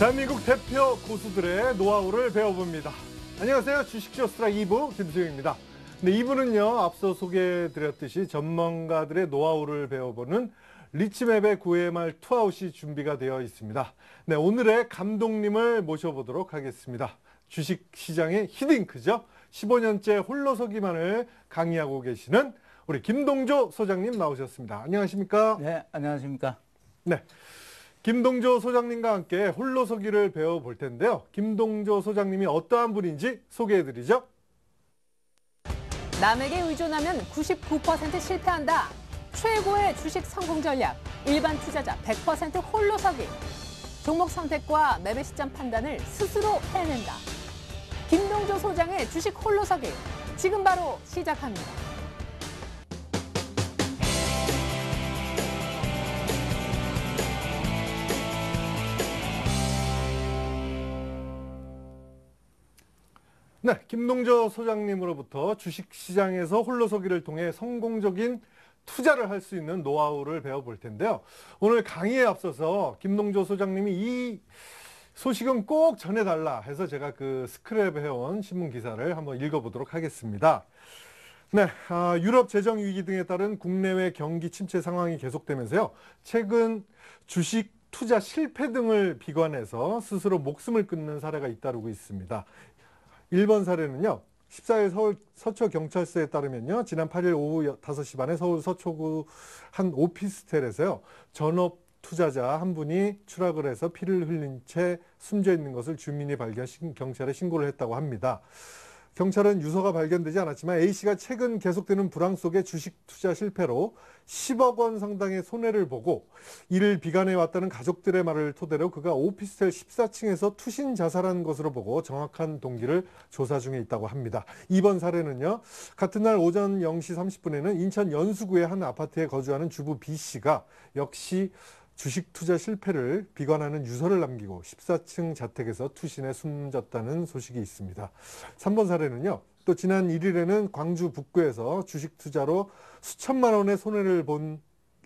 대한민국 대표 고수들의 노하우를 배워봅니다. 안녕하세요. 주식쇼 스트라이크 2부 김수영입니다. 네, 2부는요. 앞서 소개해드렸듯이 전문가들의 노하우를 배워보는 리치맵의 9회말 투아웃이 준비가 되어 있습니다. 네, 오늘의 감독님을 모셔보도록 하겠습니다. 주식시장의 히딩크죠. 15년째 홀로서기만을 강의하고 계시는 우리 김동조 소장님 나오셨습니다. 안녕하십니까? 네, 안녕하십니까? 네. 김동조 소장님과 함께 홀로서기를 배워볼 텐데요. 김동조 소장님이 어떠한 분인지 소개해드리죠. 남에게 의존하면 99% 실패한다. 최고의 주식 성공 전략. 일반 투자자 100% 홀로서기. 종목 선택과 매매 시점 판단을 스스로 해낸다. 김동조 소장의 주식 홀로서기. 지금 바로 시작합니다. 네, 김동조 소장님으로부터 주식시장에서 홀로서기를 통해 성공적인 투자를 할 수 있는 노하우를 배워볼 텐데요. 오늘 강의에 앞서서 김동조 소장님이 이 소식은 꼭 전해달라 해서 제가 그 스크랩해온 신문 기사를 한번 읽어보도록 하겠습니다. 네, 유럽 재정 위기 등에 따른 국내외 경기 침체 상황이 계속되면서요. 최근 주식 투자 실패 등을 비관해서 스스로 목숨을 끊는 사례가 잇따르고 있습니다. 1번 사례는요. 14일 서울 서초경찰서에 따르면요. 지난 8일 오후 5시 반에 서울 서초구 한 오피스텔에서요. 전업 투자자 한 분이 추락을 해서 피를 흘린 채 숨져 있는 것을 주민이 발견 경찰에 신고를 했다고 합니다. 경찰은 유서가 발견되지 않았지만 A씨가 최근 계속되는 불황 속의 주식 투자 실패로 10억 원 상당의 손해를 보고 이를 비관해 왔다는 가족들의 말을 토대로 그가 오피스텔 14층에서 투신 자살한 것으로 보고 정확한 동기를 조사 중에 있다고 합니다. 이번 사례는요. 같은 날 오전 0시 30분에는 인천 연수구의 한 아파트에 거주하는 주부 B씨가 역시 주식 투자 실패를 비관하는 유서를 남기고 14층 자택에서 투신해 숨졌다는 소식이 있습니다. 3번 사례는요. 또 지난 1일에는 광주 북구에서 주식 투자로 수천만 원의 손해를 본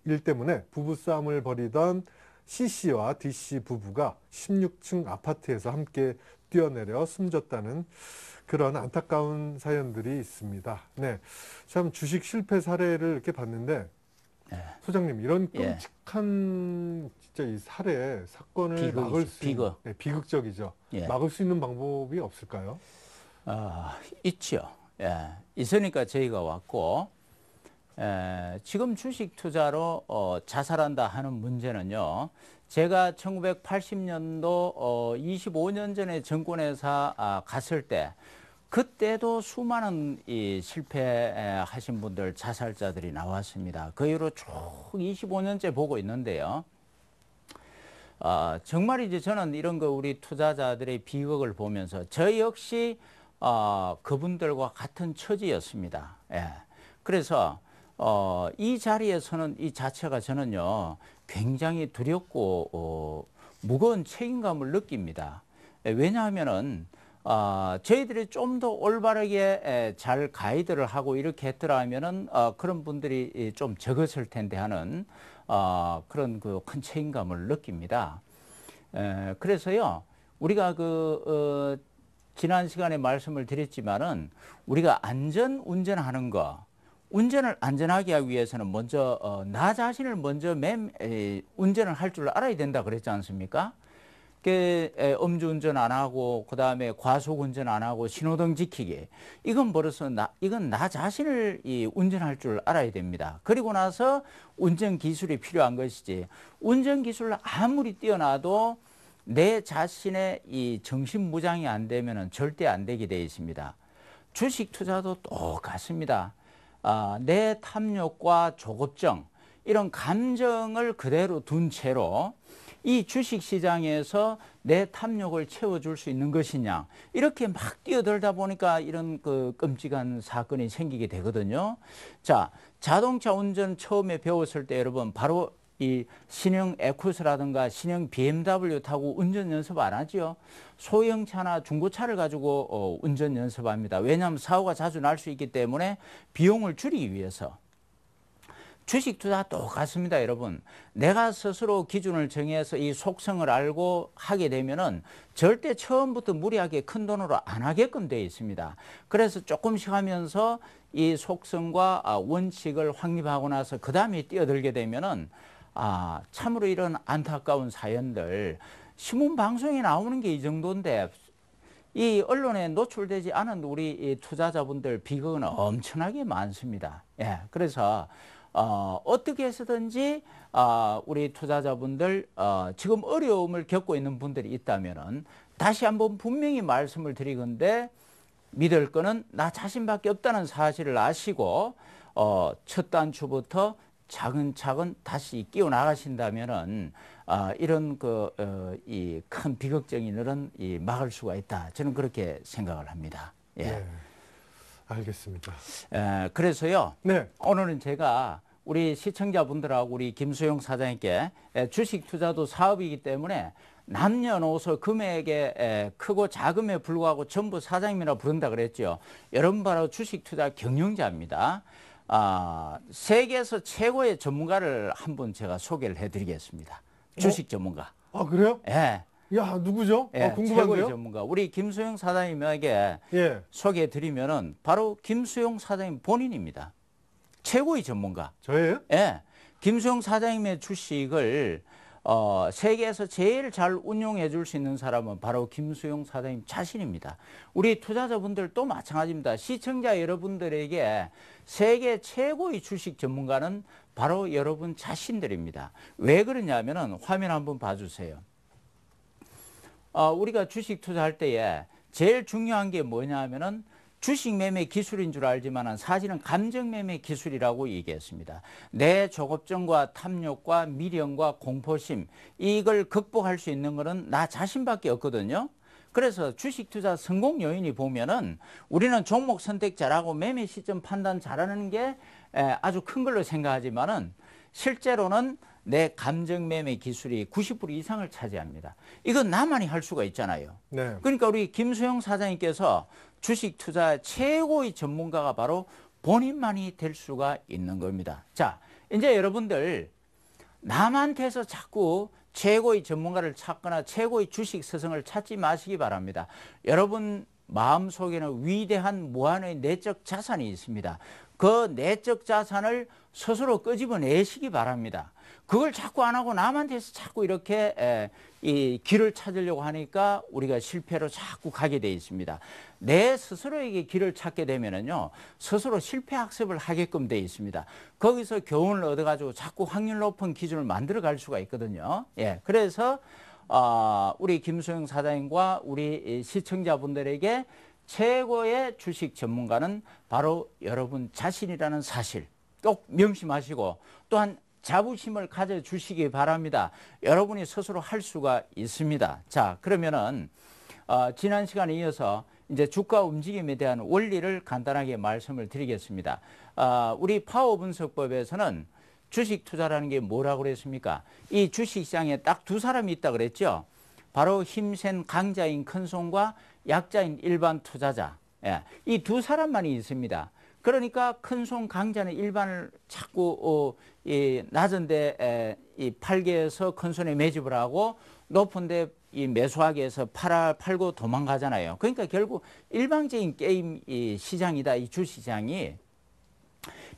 일 때문에 부부싸움을 벌이던 C씨와 D씨 부부가 16층 아파트에서 함께 뛰어내려 숨졌다는 그런 안타까운 사연들이 있습니다. 네, 참 주식 실패 사례를 이렇게 봤는데 소장님, 이런 끔찍한 진짜 이 사례 사건을 막을 수 있는 비극적이죠. 막을 수 있는 방법이 없을까요? 있죠. 있으니까 저희가 왔고 지금 주식 투자로 자살한다 하는 문제는요. 제가 1980년도 25년 전에 증권회사 갔을 때 그때도 수많은 이 실패하신 분들 자살자들이 나왔습니다. 그 이후로 쭉 25년째 보고 있는데요. 정말 이제 저는 이런 거 우리 투자자들의 비극을 보면서 저 역시 그분들과 같은 처지였습니다. 그래서 이 자리에서는 이 자체가 저는요 굉장히 두렵고 무거운 책임감을 느낍니다. 왜냐하면은 저희들이 좀 더 올바르게 잘 가이드를 하고 이렇게 했더라면은 그런 분들이 좀 적었을 텐데 하는 그런 그 큰 책임감을 느낍니다. 그래서요 우리가 지난 시간에 말씀을 드렸지만은 우리가 안전 운전하는 거, 운전을 안전하게 하기 위해서는 먼저 나 자신을 먼저 운전을 할 줄 알아야 된다 그랬지 않습니까? 음주운전 안 하고 그다음에 과속운전 안 하고 신호등 지키기, 이건 벌써 이건 나 자신을 운전할 줄 알아야 됩니다. 그리고 나서 운전 기술이 필요한 것이지, 운전 기술 아무리 뛰어나도 내 자신의 이 정신 무장이 안 되면은 절대 안 되게 되어 있습니다. 주식 투자도 똑같습니다. 내 탐욕과 조급증, 이런 감정을 그대로 둔 채로 이 주식시장에서 내 탐욕을 채워줄 수 있는 것이냐, 이렇게 막 뛰어들다 보니까 이런 그 끔찍한 사건이 생기게 되거든요. 자, 자동차 운전 처음에 배웠을 때 여러분 바로 이 신형 에쿠스라든가 신형 BMW 타고 운전 연습 안 하죠. 소형차나 중고차를 가지고 운전 연습합니다. 왜냐하면 사고가 자주 날 수 있기 때문에 비용을 줄이기 위해서. 주식 투자 똑같습니다, 여러분. 내가 스스로 기준을 정해서 이 속성을 알고 하게 되면은 절대 처음부터 무리하게 큰 돈으로 안 하게끔 되어 있습니다. 그래서 조금씩 하면서 이 속성과 원칙을 확립하고 나서 그 다음에 뛰어들게 되면은 참으로 이런 안타까운 사연들, 신문 방송에 나오는 게 이 정도인데 이 언론에 노출되지 않은 우리 이 투자자분들 비극은 엄청나게 많습니다. 예, 그래서 어떻게 해서든지 우리 투자자분들 지금 어려움을 겪고 있는 분들이 있다면은 다시 한번 분명히 말씀을 드리건데 믿을 거는 나 자신밖에 없다는 사실을 아시고 첫 단추부터 차근차근 다시 끼워 나가신다면은 이런 이 큰 비극적인 일은 막을 수가 있다. 저는 그렇게 생각을 합니다. 예. 네, 알겠습니다. 그래서요. 네. 오늘은 제가 우리 시청자분들하고 우리 김수용 사장님께 주식 투자도 사업이기 때문에 남녀노소 금액에 크고 작음에 불구하고 전부 사장님이라 부른다 그랬죠. 여러분 바로 주식 투자 경영자입니다. 세계에서 최고의 전문가를 한분 제가 소개를 해드리겠습니다. 주식 전문가. 그래요? 예. 야, 누구죠? 예, 최고의 궁금한데요? 전문가. 우리 김수용 사장님에게 예. 소개해드리면은 바로 김수용 사장님 본인입니다. 최고의 전문가. 저예요? 예. 김수용 사장님의 주식을 세계에서 제일 잘 운용해 줄 수 있는 사람은 바로 김수용 사장님 자신입니다. 우리 투자자분들도 마찬가지입니다. 시청자 여러분들에게 세계 최고의 주식 전문가는 바로 여러분 자신들입니다. 왜 그러냐면은 화면 한번 봐주세요. 우리가 주식 투자할 때에 제일 중요한 게 뭐냐면은 주식 매매 기술인 줄 알지만 사실은 감정 매매 기술이라고 얘기했습니다. 내 조급증과 탐욕과 미련과 공포심 이걸 극복할 수 있는 것은 나 자신밖에 없거든요. 그래서 주식 투자 성공 요인이 보면은 우리는 종목 선택 잘하고 매매 시점 판단 잘하는 게 아주 큰 걸로 생각하지만은 실제로는 내 감정 매매 기술이 90% 이상을 차지합니다. 이건 나만이 할 수가 있잖아요. 네. 그러니까 우리 김수용 사장님께서 주식 투자 최고의 전문가가 바로 본인만이 될 수가 있는 겁니다. 자, 이제 여러분들 남한테서 자꾸 최고의 전문가를 찾거나 최고의 주식 스승을 찾지 마시기 바랍니다. 여러분 마음속에는 위대한 무한의 내적 자산이 있습니다. 그 내적 자산을 스스로 끄집어내시기 바랍니다. 그걸 자꾸 안 하고 남한테서 자꾸 이렇게 이 길을 찾으려고 하니까 우리가 실패로 자꾸 가게 돼 있습니다. 내 스스로에게 길을 찾게 되면은요, 스스로 실패 학습을 하게끔 돼 있습니다. 거기서 교훈을 얻어가지고 자꾸 확률 높은 기준을 만들어 갈 수가 있거든요. 예, 그래서 우리 김수영 사장님과 우리 시청자분들에게 최고의 주식 전문가는 바로 여러분 자신이라는 사실 꼭 명심하시고 또한 자부심을 가져주시기 바랍니다. 여러분이 스스로 할 수가 있습니다. 자, 그러면은 지난 시간에 이어서 이제 주가 움직임에 대한 원리를 간단하게 말씀을 드리겠습니다. 우리 파워 분석법에서는 주식 투자라는 게 뭐라고 그랬습니까? 이 주식시장에 딱 두 사람이 있다 그랬죠. 바로 힘센 강자인 큰손과 약자인 일반 투자자. 예, 이 두 사람만이 있습니다. 그러니까 큰손 강자는 일반을 자꾸 낮은데 팔게 해서 큰손에 매집을 하고 높은데 매수하게 해서 팔고 도망가잖아요. 그러니까 결국 일방적인 게임 시장이다. 이 주시장이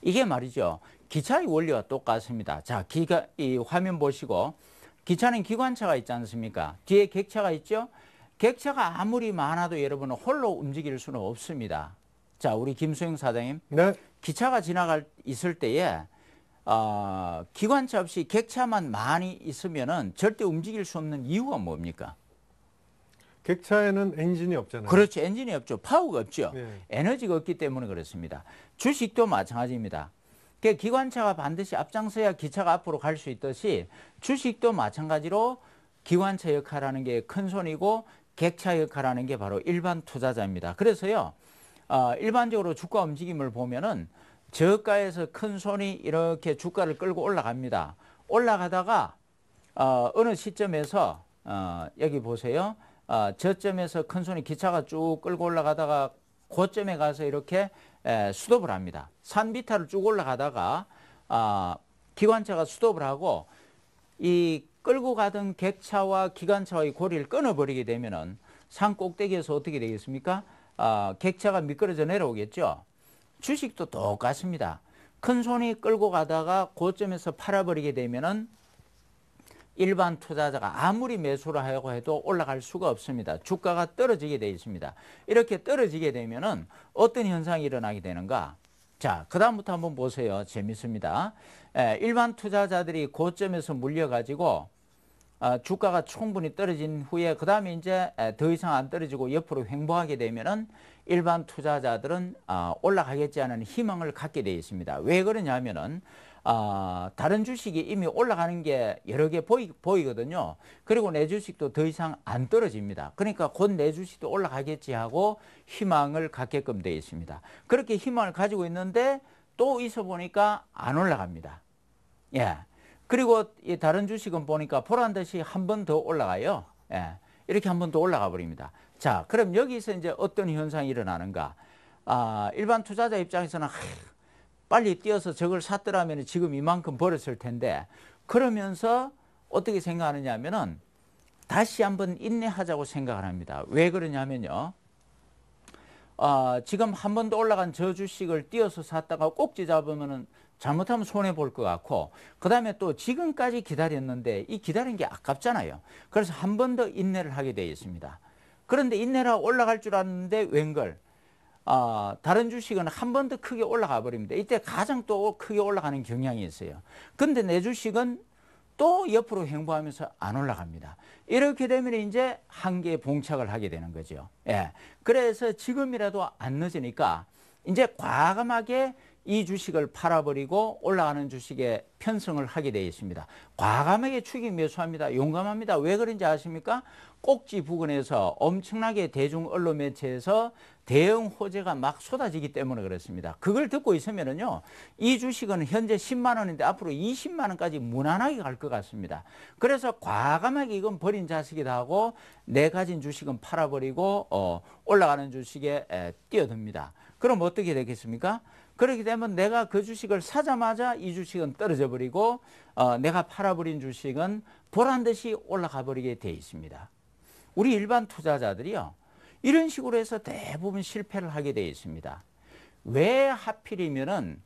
이게 말이죠. 기차의 원리와 똑같습니다. 자, 이 화면 보시고 기차는 기관차가 있지 않습니까? 뒤에 객차가 있죠. 객차가 아무리 많아도 여러분은 홀로 움직일 수는 없습니다. 자, 우리 김수영 사장님. 네. 기차가 있을 때에 기관차 없이 객차만 많이 있으면은 절대 움직일 수 없는 이유가 뭡니까? 객차에는 엔진이 없잖아요. 그렇죠. 엔진이 없죠. 파워가 없죠. 네. 에너지가 없기 때문에 그렇습니다. 주식도 마찬가지입니다. 기관차가 반드시 앞장서야 기차가 앞으로 갈 수 있듯이 주식도 마찬가지로 기관차 역할하는 게 큰손이고 객차 역할하는 게 바로 일반 투자자입니다. 그래서요. 일반적으로 주가 움직임을 보면은 저가에서 큰 손이 이렇게 주가를 끌고 올라갑니다. 올라가다가 어느 시점에서 여기 보세요. 저점에서 큰 손이 기차가 쭉 끌고 올라가다가 고점에 가서 이렇게 스톱을 합니다. 산 비탈을 쭉 올라가다가 기관차가 스톱을 하고 이 끌고 가던 객차와 기관차의 고리를 끊어버리게 되면은 산 꼭대기에서 어떻게 되겠습니까? 객차가 미끄러져 내려오겠죠. 주식도 똑같습니다. 큰 손이 끌고 가다가 고점에서 팔아버리게 되면은 일반 투자자가 아무리 매수를 하려고 해도 올라갈 수가 없습니다. 주가가 떨어지게 되어 있습니다. 이렇게 떨어지게 되면은 어떤 현상이 일어나게 되는가? 자, 그 다음부터 한번 보세요. 재밌습니다. 일반 투자자들이 고점에서 물려가지고 주가가 충분히 떨어진 후에 그 다음에 이제 더 이상 안 떨어지고 옆으로 횡보하게 되면은 일반 투자자들은 올라가겠지 하는 희망을 갖게 되어 있습니다. 왜 그러냐면은 다른 주식이 이미 올라가는 게 여러 개 보이거든요. 그리고 내 주식도 더 이상 안 떨어집니다. 그러니까 곧 내 주식도 올라가겠지 하고 희망을 갖게끔 되어 있습니다. 그렇게 희망을 가지고 있는데 또 있어 보니까 안 올라갑니다. 예. 그리고 이 다른 주식은 보니까 보란 듯이 한 번 더 올라가요. 예. 이렇게 한 번 더 올라가 버립니다. 자, 그럼 여기서 이제 어떤 현상이 일어나는가? 일반 투자자 입장에서는 빨리 뛰어서 저걸 샀더라면 지금 이만큼 벌었을 텐데, 그러면서 어떻게 생각하느냐 하면은 다시 한번 인내하자고 생각을 합니다. 왜 그러냐면요. 지금 한 번 더 올라간 저 주식을 뛰어서 샀다가 꼭지 잡으면은 잘못하면 손해볼 것 같고, 그 다음에 또 지금까지 기다렸는데 이 기다린 게 아깝잖아요. 그래서 한 번 더 인내를 하게 되어 있습니다. 그런데 인내를 하고 올라갈 줄 알았는데 웬걸, 다른 주식은 한 번 더 크게 올라가 버립니다. 이때 가장 또 크게 올라가는 경향이 있어요. 근데 내 주식은 또 옆으로 횡보하면서 안 올라갑니다. 이렇게 되면 이제 한계에 봉착을 하게 되는 거죠. 예. 그래서 지금이라도 안 늦으니까 이제 과감하게 이 주식을 팔아버리고 올라가는 주식에 편성을 하게 되어 있습니다. 과감하게 추격 매수합니다. 용감합니다. 왜 그런지 아십니까? 꼭지 부근에서 엄청나게 대중 언론 매체에서 대응 호재가 막 쏟아지기 때문에 그렇습니다. 그걸 듣고 있으면은요, 이 주식은 현재 10만 원인데 앞으로 20만 원까지 무난하게 갈 것 같습니다. 그래서 과감하게 이건 버린 자식이다 하고 내 가진 주식은 팔아버리고 올라가는 주식에 뛰어듭니다. 그럼 어떻게 되겠습니까? 그렇게 되면 내가 그 주식을 사자마자 이 주식은 떨어져 버리고 내가 팔아버린 주식은 보란 듯이 올라가 버리게 돼 있습니다. 우리 일반 투자자들이요, 이런 식으로 해서 대부분 실패를 하게 돼 있습니다. 왜 하필이면은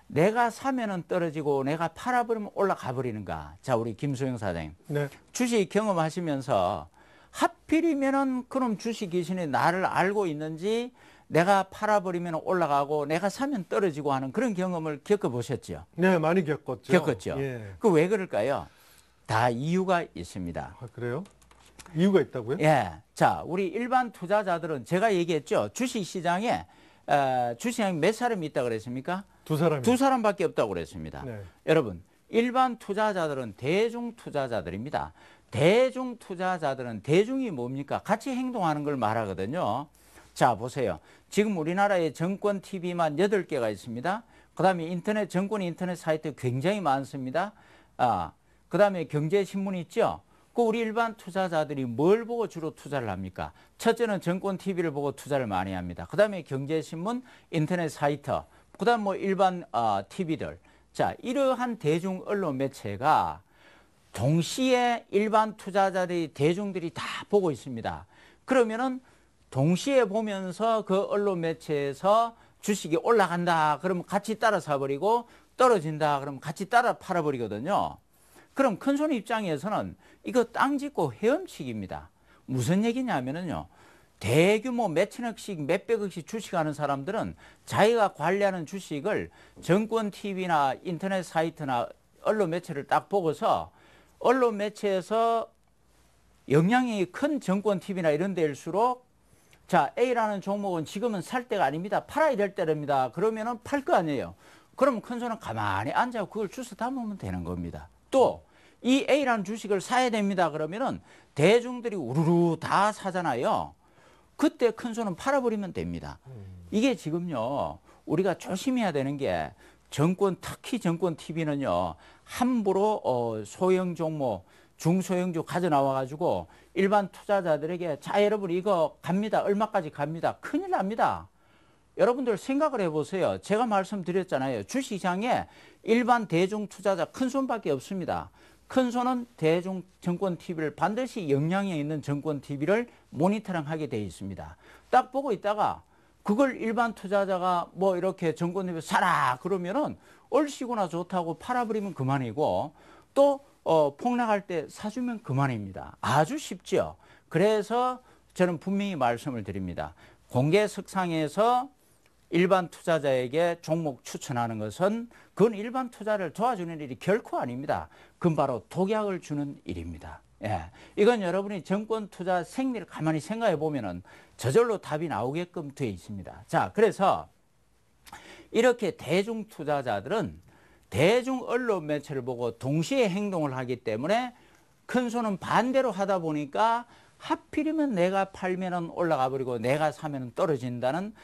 내가 사면은 떨어지고 내가 팔아버리면 올라가 버리는가? 자, 우리 김소영 사장님. 네. 주식 경험하시면서 하필이면은 그럼 주식 귀신이 나를 알고 있는지 내가 팔아버리면 올라가고 내가 사면 떨어지고 하는 그런 경험을 겪어보셨죠? 네, 많이 겪었죠. 겪었죠. 예. 그 왜 그럴까요? 다 이유가 있습니다. 그래요? 이유가 있다고요? 예. 자, 우리 일반 투자자들은 제가 얘기했죠. 주식시장에 주식시장에 몇 사람이 있다고 그랬습니까? 두 사람이. 두 사람밖에 없다고 그랬습니다. 네. 여러분, 일반 투자자들은 대중 투자자들입니다. 대중 투자자들은 대중이 뭡니까? 같이 행동하는 걸 말하거든요. 자, 보세요. 지금 우리나라에 정권 TV만 8개가 있습니다. 그 다음에 인터넷, 정권 인터넷 사이트 굉장히 많습니다. 그 다음에 경제신문 있죠? 그 우리 일반 투자자들이 뭘 보고 주로 투자를 합니까? 첫째는 정권 TV를 보고 투자를 많이 합니다. 그 다음에 경제신문, 인터넷 사이트, 그 다음 뭐 일반 TV들. 자, 이러한 대중 언론 매체가 동시에 일반 투자자들이, 대중들이 다 보고 있습니다. 그러면은 동시에 보면서 그 언론 매체에서 주식이 올라간다 그러면 같이 따라 사버리고, 떨어진다 그러면 같이 따라 팔아버리거든요. 그럼 큰손 입장에서는 이거 땅 짚고 헤엄치기입니다. 무슨 얘기냐면요, 대규모 몇천억씩 몇백억씩 주식하는 사람들은 자기가 관리하는 주식을 정권 TV나 인터넷 사이트나 언론 매체를 딱 보고서, 언론 매체에서 영향이 큰 정권 TV나 이런 데일수록, 자, A라는 종목은 지금은 살 때가 아닙니다. 팔아야 될 때랍니다. 그러면은 팔 거 아니에요. 그럼 큰손은 가만히 앉아 그걸 주워 담으면 되는 겁니다. 또 이 A라는 주식을 사야 됩니다. 그러면은 대중들이 우르르 다 사잖아요. 그때 큰손은 팔아버리면 됩니다. 이게 지금요, 우리가 조심해야 되는 게, 정권, 특히 정권 TV는요, 함부로 소형 종목, 중소형주 가져 나와가지고 일반 투자자들에게, 자, 여러분 이거 갑니다. 얼마까지 갑니다. 큰일 납니다. 여러분들 생각을 해보세요. 제가 말씀드렸잖아요. 주식시장에 일반 대중 투자자 큰 손밖에 없습니다. 큰 손은 대중 증권 TV를 반드시 영향력 있는 증권 TV를 모니터링하게 되어 있습니다. 딱 보고 있다가 그걸 일반 투자자가 뭐 이렇게 증권 TV 사라 그러면은 얼씨구나 좋다고 팔아버리면 그만이고 또 폭락할 때 사주면 그만입니다. 아주 쉽죠. 그래서 저는 분명히 말씀을 드립니다. 공개석상에서 일반 투자자에게 종목 추천하는 것은 그건 일반 투자를 도와주는 일이 결코 아닙니다. 그건 바로 독약을 주는 일입니다. 예. 이건 여러분이 정권 투자 생리를 가만히 생각해 보면은 저절로 답이 나오게끔 되어 있습니다. 자, 그래서 이렇게 대중 투자자들은 대중 언론 매체를 보고 동시에 행동을 하기 때문에 큰 손은 반대로 하다 보니까 하필이면 내가 팔면은 올라가 버리고 내가 사면은 떨어진다는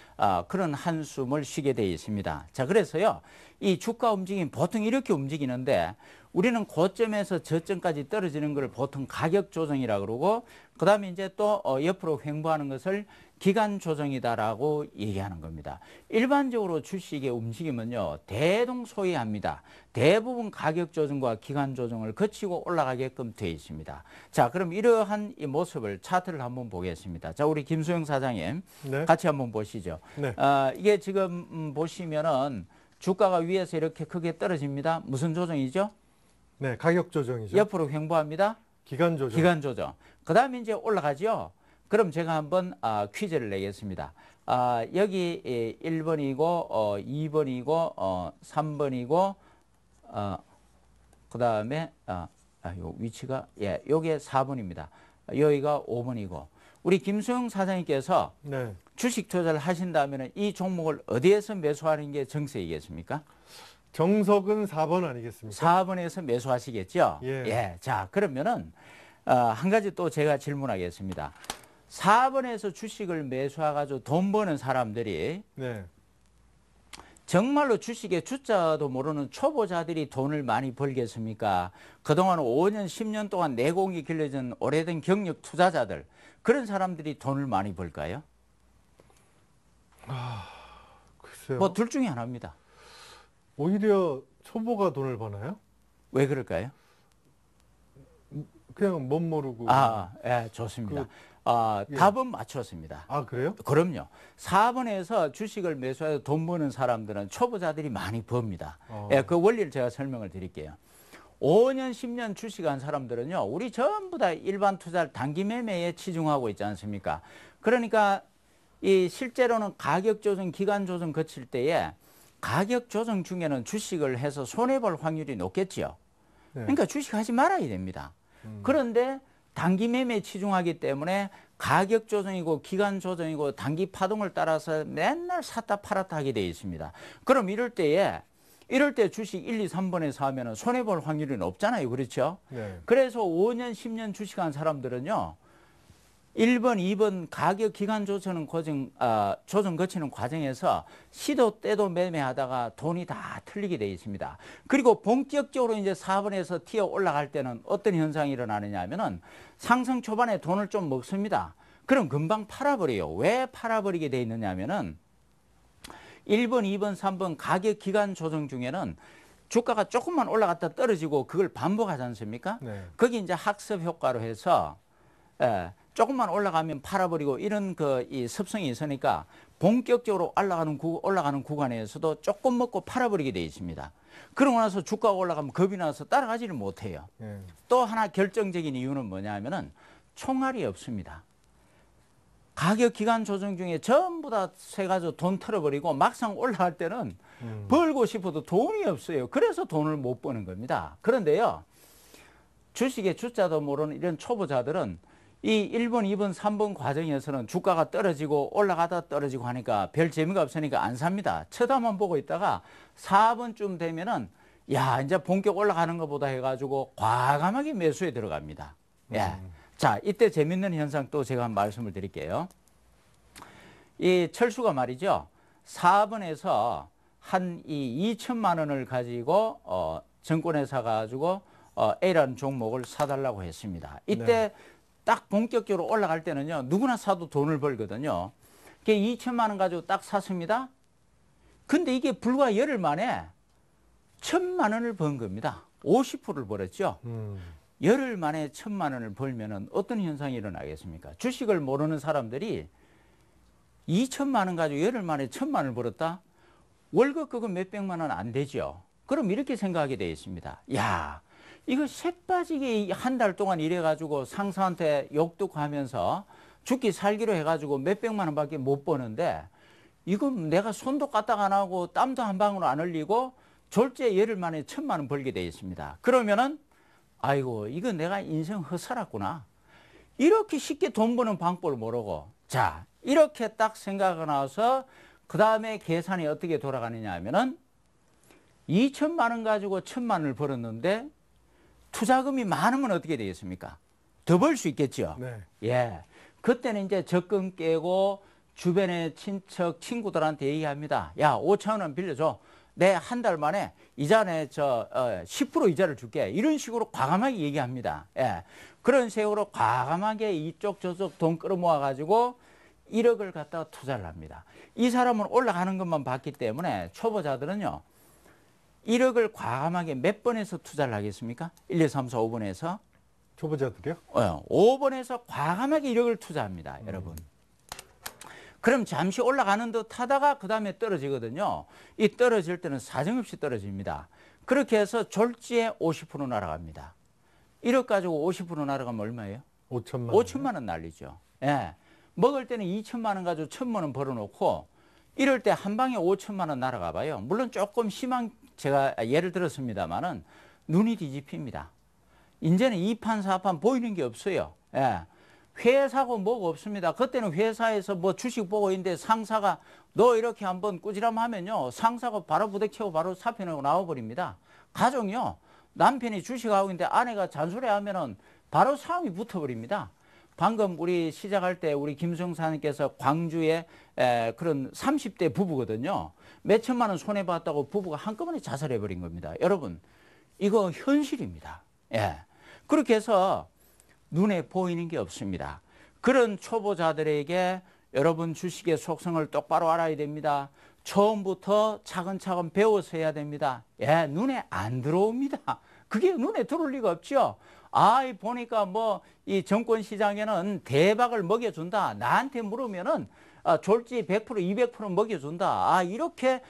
그런 한숨을 쉬게 되어 있습니다. 자, 그래서요, 이 주가 움직임 보통 이렇게 움직이는데 우리는 고점에서 저점까지 떨어지는 걸 보통 가격 조정이라 그러고 그다음에 이제 또 옆으로 횡보하는 것을 기간 조정이다라고 얘기하는 겁니다. 일반적으로 주식의 움직임은요, 대동소이합니다. 대부분 가격 조정과 기간 조정을 거치고 올라가게끔 되어 있습니다. 자, 그럼 이러한 이 모습을 차트를 한번 보겠습니다. 자, 우리 김수영 사장님, 네. 같이 한번 보시죠. 네. 이게 지금 보시면은 주가가 위에서 이렇게 크게 떨어집니다. 무슨 조정이죠? 네, 가격 조정이죠. 옆으로 횡보합니다. 기간 조정. 기간 조정. 그 다음에 이제 올라가죠. 그럼 제가 한번 퀴즈를 내겠습니다. 여기 1번이고 2번이고 3번이고 그 다음에 요 위치가 요게 4번입니다. 여기가 5번이고 우리 김수영 사장님께서 네. 주식 투자를 하신다면 이 종목을 어디에서 매수하는 게 정석이겠습니까? 정석은 4번 아니겠습니까? 4번에서 매수하시겠죠? 예. 자, 그러면은 한 가지 또 제가 질문하겠습니다. 4번에서 주식을 매수해가지고 돈 버는 사람들이 네. 정말로 주식의 주자도 모르는 초보자들이 돈을 많이 벌겠습니까? 그동안 5년, 10년 동안 내공이 길러진 오래된 경력 투자자들, 그런 사람들이 돈을 많이 벌까요? 글쎄요. 뭐 둘 중에 하나입니다. 오히려 초보가 돈을 버나요? 왜 그럴까요? 그냥 못 모르고. 예, 좋습니다. 예. 답은 맞췄습니다. 아, 그래요? 그럼요. 4번에서 주식을 매수해서 돈 버는 사람들은 초보자들이 많이 법니다. 예, 그 원리를 제가 설명을 드릴게요. 5년, 10년 주식한 사람들은요, 우리 전부 다 일반 투자를 단기 매매에 치중하고 있지 않습니까? 그러니까 이 실제로는 가격 조정, 기간 조정 거칠 때에 가격 조정 중에는 주식을 해서 손해볼 확률이 높겠죠. 네. 그러니까 주식하지 말아야 됩니다. 그런데 단기 매매에 치중하기 때문에 가격 조정이고 기간 조정이고 단기 파동을 따라서 맨날 샀다 팔았다 하게 되어 있습니다. 그럼 이럴 때 주식 1, 2, 3번에서 하면 손해볼 확률이 높잖아요. 그렇죠? 네. 그래서 5년, 10년 주식한 사람들은요, 1번, 2번 가격 기간 조정 거치는 과정에서 시도 때도 매매하다가 돈이 다 틀리게 되어 있습니다. 그리고 본격적으로 이제 4번에서 튀어 올라갈 때는 어떤 현상이 일어나느냐 하면은 상승 초반에 돈을 좀 먹습니다. 그럼 금방 팔아버려요. 왜 팔아버리게 되어 있느냐 하면은 1번, 2번, 3번 가격 기간 조정 중에는 주가가 조금만 올라갔다 떨어지고 그걸 반복하지 않습니까? 네. 거기 이제 학습 효과로 해서 조금만 올라가면 팔아버리고 이런 이 습성이 있으니까 본격적으로 올라가는 구간에서도 조금 먹고 팔아버리게 되어 있습니다. 그러고 나서 주가가 올라가면 겁이 나서 따라가지를 못해요. 네. 또 하나 결정적인 이유는 뭐냐 하면은 총알이 없습니다. 가격 기간 조정 중에 전부 다 세가지고 돈 털어버리고 막상 올라갈 때는 벌고 싶어도 돈이 없어요. 그래서 돈을 못 버는 겁니다. 그런데요, 주식의 주자도 모르는 이런 초보자들은 이 1번, 2번, 3번 과정에서는 주가가 떨어지고 올라가다 떨어지고 하니까 별 재미가 없으니까 안 삽니다. 쳐다만 보고 있다가 4번쯤 되면은 야, 이제 본격 올라가는 것보다 해가지고 과감하게 매수에 들어갑니다. 예. 자, 이때 재밌는 현상 또 제가 한 말씀을 드릴게요. 이 철수가 말이죠. 4번에서 한 2천만 원을 가지고 증권회사 가지고 A라는 종목을 사달라고 했습니다. 이때 딱 본격적으로 올라갈 때는요, 누구나 사도 돈을 벌거든요. 그게 2천만 원 가지고 딱 샀습니다. 근데 이게 불과 열흘 만에 1,000만 원을 번 겁니다. 50%를 벌었죠. 열흘 만에 1,000만 원을 벌면은 어떤 현상이 일어나겠습니까? 주식을 모르는 사람들이 2천만 원 가지고 열흘 만에 1,000만 원을 벌었다? 월급 그거 몇백만 원 안 되죠. 그럼 이렇게 생각하게 되어 있습니다. 야, 이거 새 빠지게 한 달 동안 일해가지고 상사한테 욕도 하면서 죽기 살기로 해가지고 몇백만 원밖에 못 버는데 이건 내가 손도 까딱 안 하고 땀도 한 방울 안 흘리고 졸제 열흘 만에 1,000만 원 벌게 되어 있습니다. 그러면은 아이고 이거 내가 인생 헛살았구나. 이렇게 쉽게 돈 버는 방법을 모르고 자 이렇게 딱 생각하고 나서 그 다음에 계산이 어떻게 돌아가느냐 하면은 2천만 원 가지고 1,000만 원을 벌었는데 투자금이 많으면 어떻게 되겠습니까? 더 벌 수 있겠죠. 네. 예. 그때는 이제 적금 깨고 주변의 친척 친구들한테 얘기합니다. 야 5천 원 빌려줘. 내 한 달 만에 이자내 10% 이자를 줄게. 이런 식으로 과감하게 얘기합니다. 예. 그런 식으로 과감하게 이쪽 저쪽 돈 끌어모아 가지고 1억을 갖다가 투자를 합니다. 이 사람은 올라가는 것만 봤기 때문에 초보자들은요. 1억을 과감하게 몇 번에서 투자를 하겠습니까? 1, 2, 3, 4, 5번에서 초보자들이요? 5번에서 과감하게 1억을 투자합니다. 여러분. 그럼 잠시 올라가는 듯 하다가 그 다음에 떨어지거든요. 이 떨어질 때는 사정없이 떨어집니다. 그렇게 해서 졸지에 50% 날아갑니다. 1억 가지고 50% 날아가면 얼마예요? 5천만 원. 5천만 원 날리죠. 예. 먹을 때는 2천만 원 가지고 1,000만 원 벌어놓고 이럴 때 한 방에 5천만 원 날아가 봐요. 물론 조금 심한 제가 예를 들었습니다만은 눈이 뒤집힙니다. 이제는 2판, 4판 보이는 게 없어요. 예. 회사고 뭐가 없습니다. 그때는 회사에서 뭐 주식 보고 있는데 상사가 너 이렇게 한번 꾸지람 하면요. 상사가 바로 부대치고 바로 사표내고 나와버립니다. 가정요. 남편이 주식하고 있는데 아내가 잔소리 하면은 바로 싸움이 붙어버립니다. 방금 우리 시작할 때 우리 김성사님께서 광주에 그런 30대 부부거든요. 몇천만 원 손해봤다고 부부가 한꺼번에 자살해버린 겁니다. 여러분 이거 현실입니다. 예. 그렇게 해서 눈에 보이는 게 없습니다. 그런 초보자들에게 여러분 주식의 속성을 똑바로 알아야 됩니다. 처음부터 차근차근 배워서 해야 됩니다. 예, 눈에 안 들어옵니다. 그게 눈에 들어올 리가 없죠. 보니까 뭐 이 정권 시장에는 대박을 먹여준다. 나한테 물으면은 졸지 100%, 200% 먹여준다. 이렇게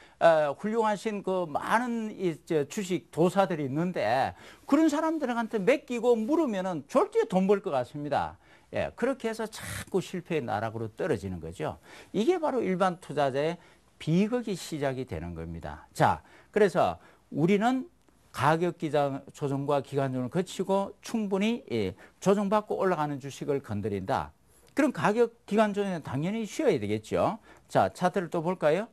훌륭하신 그 많은 주식 도사들이 있는데 그런 사람들한테 맡기고 물으면은 졸지 돈 벌 것 같습니다. 예, 그렇게 해서 자꾸 실패의 나락으로 떨어지는 거죠. 이게 바로 일반 투자자의 비극이 시작이 되는 겁니다. 자, 그래서 우리는 가격 조정과 기간 조정을 거치고 충분히 조정받고 올라가는 주식을 건드린다. 그럼 가격 기간 조정은 당연히 쉬어야 되겠죠. 자, 차트를 또 볼까요?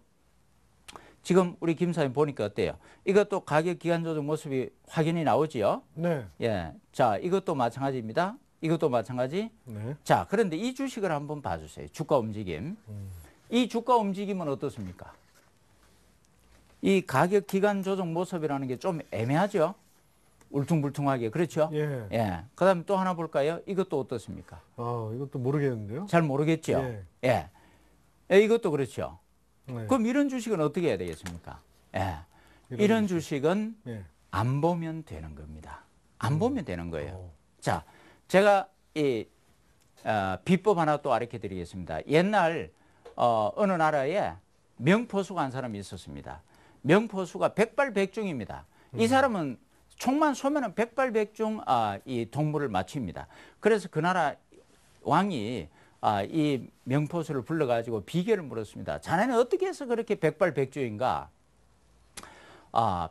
지금 우리 김 사님 보니까 어때요? 이것도 가격 기간 조정 모습이 확연히 나오지요. 네. 예. 자, 이것도 마찬가지입니다. 이것도 마찬가지. 네. 자, 그런데 이 주식을 한번 봐주세요. 주가 움직임. 이 주가 움직임은 어떻습니까? 이 가격 기간 조정 모습이라는 게 좀 애매하죠. 울퉁불퉁하게. 그렇죠? 예. 예. 그 다음에 또 하나 볼까요? 이것도 어떻습니까? 이것도 모르겠는데요. 잘 모르겠죠? 예. 예. 예, 이것도 그렇죠. 네. 그럼 이런 주식은 어떻게 해야 되겠습니까? 예. 이런 주식은 예. 안 보면 되는 겁니다. 안 보면 되는 거예요. 오. 자, 제가 이 비법 하나 또 알려 드리겠습니다. 옛날 어느 나라에 명포수가 한 사람이 있었습니다. 명포수가 백발백중입니다. 이 사람은 총만 쏘면은 백발백중 이 동물을 맞춥니다. 그래서 그 나라 왕이 이 명포수를 불러가지고 비결을 물었습니다. 자네는 어떻게 해서 그렇게 백발백중인가?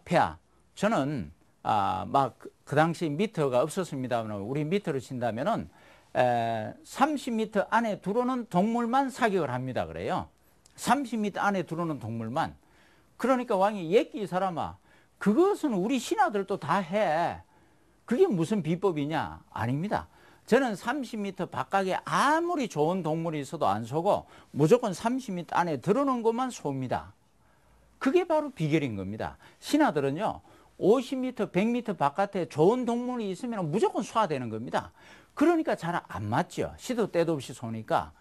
폐하, 저는 막 그 당시 미터가 없었습니다만 우리 미터를 친다면은 30m 안에 들어오는 동물만 사격을 합니다. 그래요. 30m 안에 들어오는 동물만. 그러니까 왕이 예끼 이 사람아, 그것은 우리 신하들도 다 해. 그게 무슨 비법이냐? 아닙니다. 저는 30m 바깥에 아무리 좋은 동물이 있어도 안 쏘고 무조건 30m 안에 들어오는 것만 쏩니다. 그게 바로 비결인 겁니다. 신하들은요, 50m, 100m 바깥에 좋은 동물이 있으면 무조건 쏴야 되는 겁니다. 그러니까 잘 안 맞죠. 시도 때도 없이 쏘니까.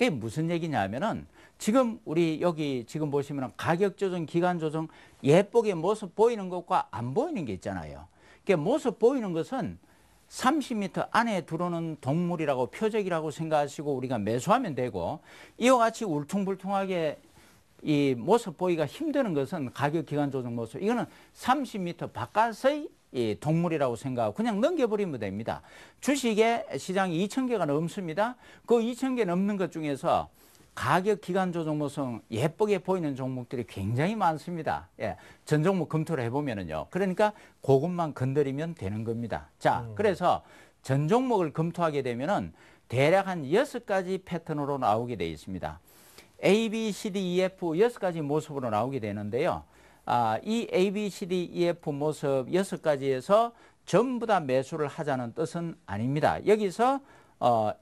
그게 무슨 얘기냐면은 지금 우리 여기 지금 보시면 가격 조정, 기간 조정 예쁘게 모습 보이는 것과 안 보이는 게 있잖아요. 그 모습 보이는 것은 30m 안에 들어오는 동물이라고 표적이라고 생각하시고 우리가 매수하면 되고, 이와 같이 울퉁불퉁하게 이 모습 보기가 힘드는 것은 가격 기간 조정 모습, 이거는 30m 바깥의 이 동물이라고 생각하고 그냥 넘겨버리면 됩니다. 주식의 시장이 2,000개가 넘습니다. 그 2,000개 넘는 것 중에서 가격 기간 조정 모습 예쁘게 보이는 종목들이 굉장히 많습니다. 예, 전 종목 검토를 해보면은요. 그러니까 그것만 건드리면 되는 겁니다. 자, 그래서 전 종목을 검토하게 되면은 대략 한 6가지 패턴으로 나오게 되어 있습니다. A, B, C, D, E, F 6가지 모습으로 나오게 되는데요. 이 A, B, C, D, E, F 모습 6가지에서 전부 다 매수를 하자는 뜻은 아닙니다. 여기서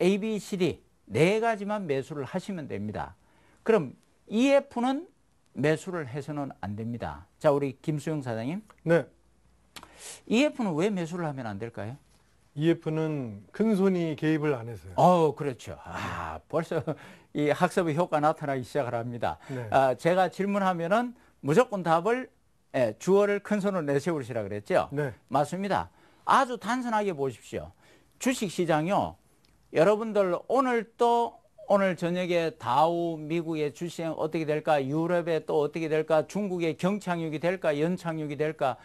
A, B, C, D 4가지만 매수를 하시면 됩니다. 그럼 EF는 매수를 해서는 안 됩니다. 자, 우리 김수영 사장님. 네. EF는 왜 매수를 하면 안 될까요? EF는 큰 손이 개입을 안 해서요. 그렇죠. 벌써 이 학습의 효과 나타나기 시작을 합니다. 네. 제가 질문하면은 무조건 답을 주어를 큰 손으로 내세우시라 그랬죠. 네. 맞습니다. 아주 단순하게 보십시오. 주식 시장요. 여러분들 오늘 저녁에 다우 미국의 주시장 어떻게 될까, 유럽에 또 어떻게 될까, 중국의 경착륙이 될까, 연착륙이 될까,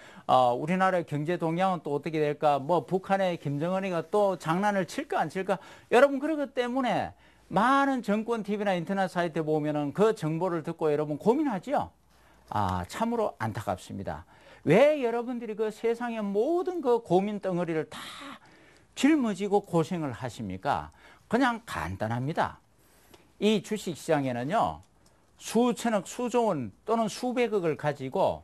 우리나라의 경제 동향은 또 어떻게 될까, 뭐 북한의 김정은이가 또 장난을 칠까 안 칠까, 여러분 그러기 때문에 많은 정권 TV나 인터넷 사이트에 보면은 그 정보를 듣고 여러분 고민하죠. 참으로 안타깝습니다. 왜 여러분들이 그 세상의 모든 그 고민 덩어리를 다 짊어지고 고생을 하십니까? 그냥 간단합니다. 이 주식시장에는요, 수천억, 수조원 또는 수백억을 가지고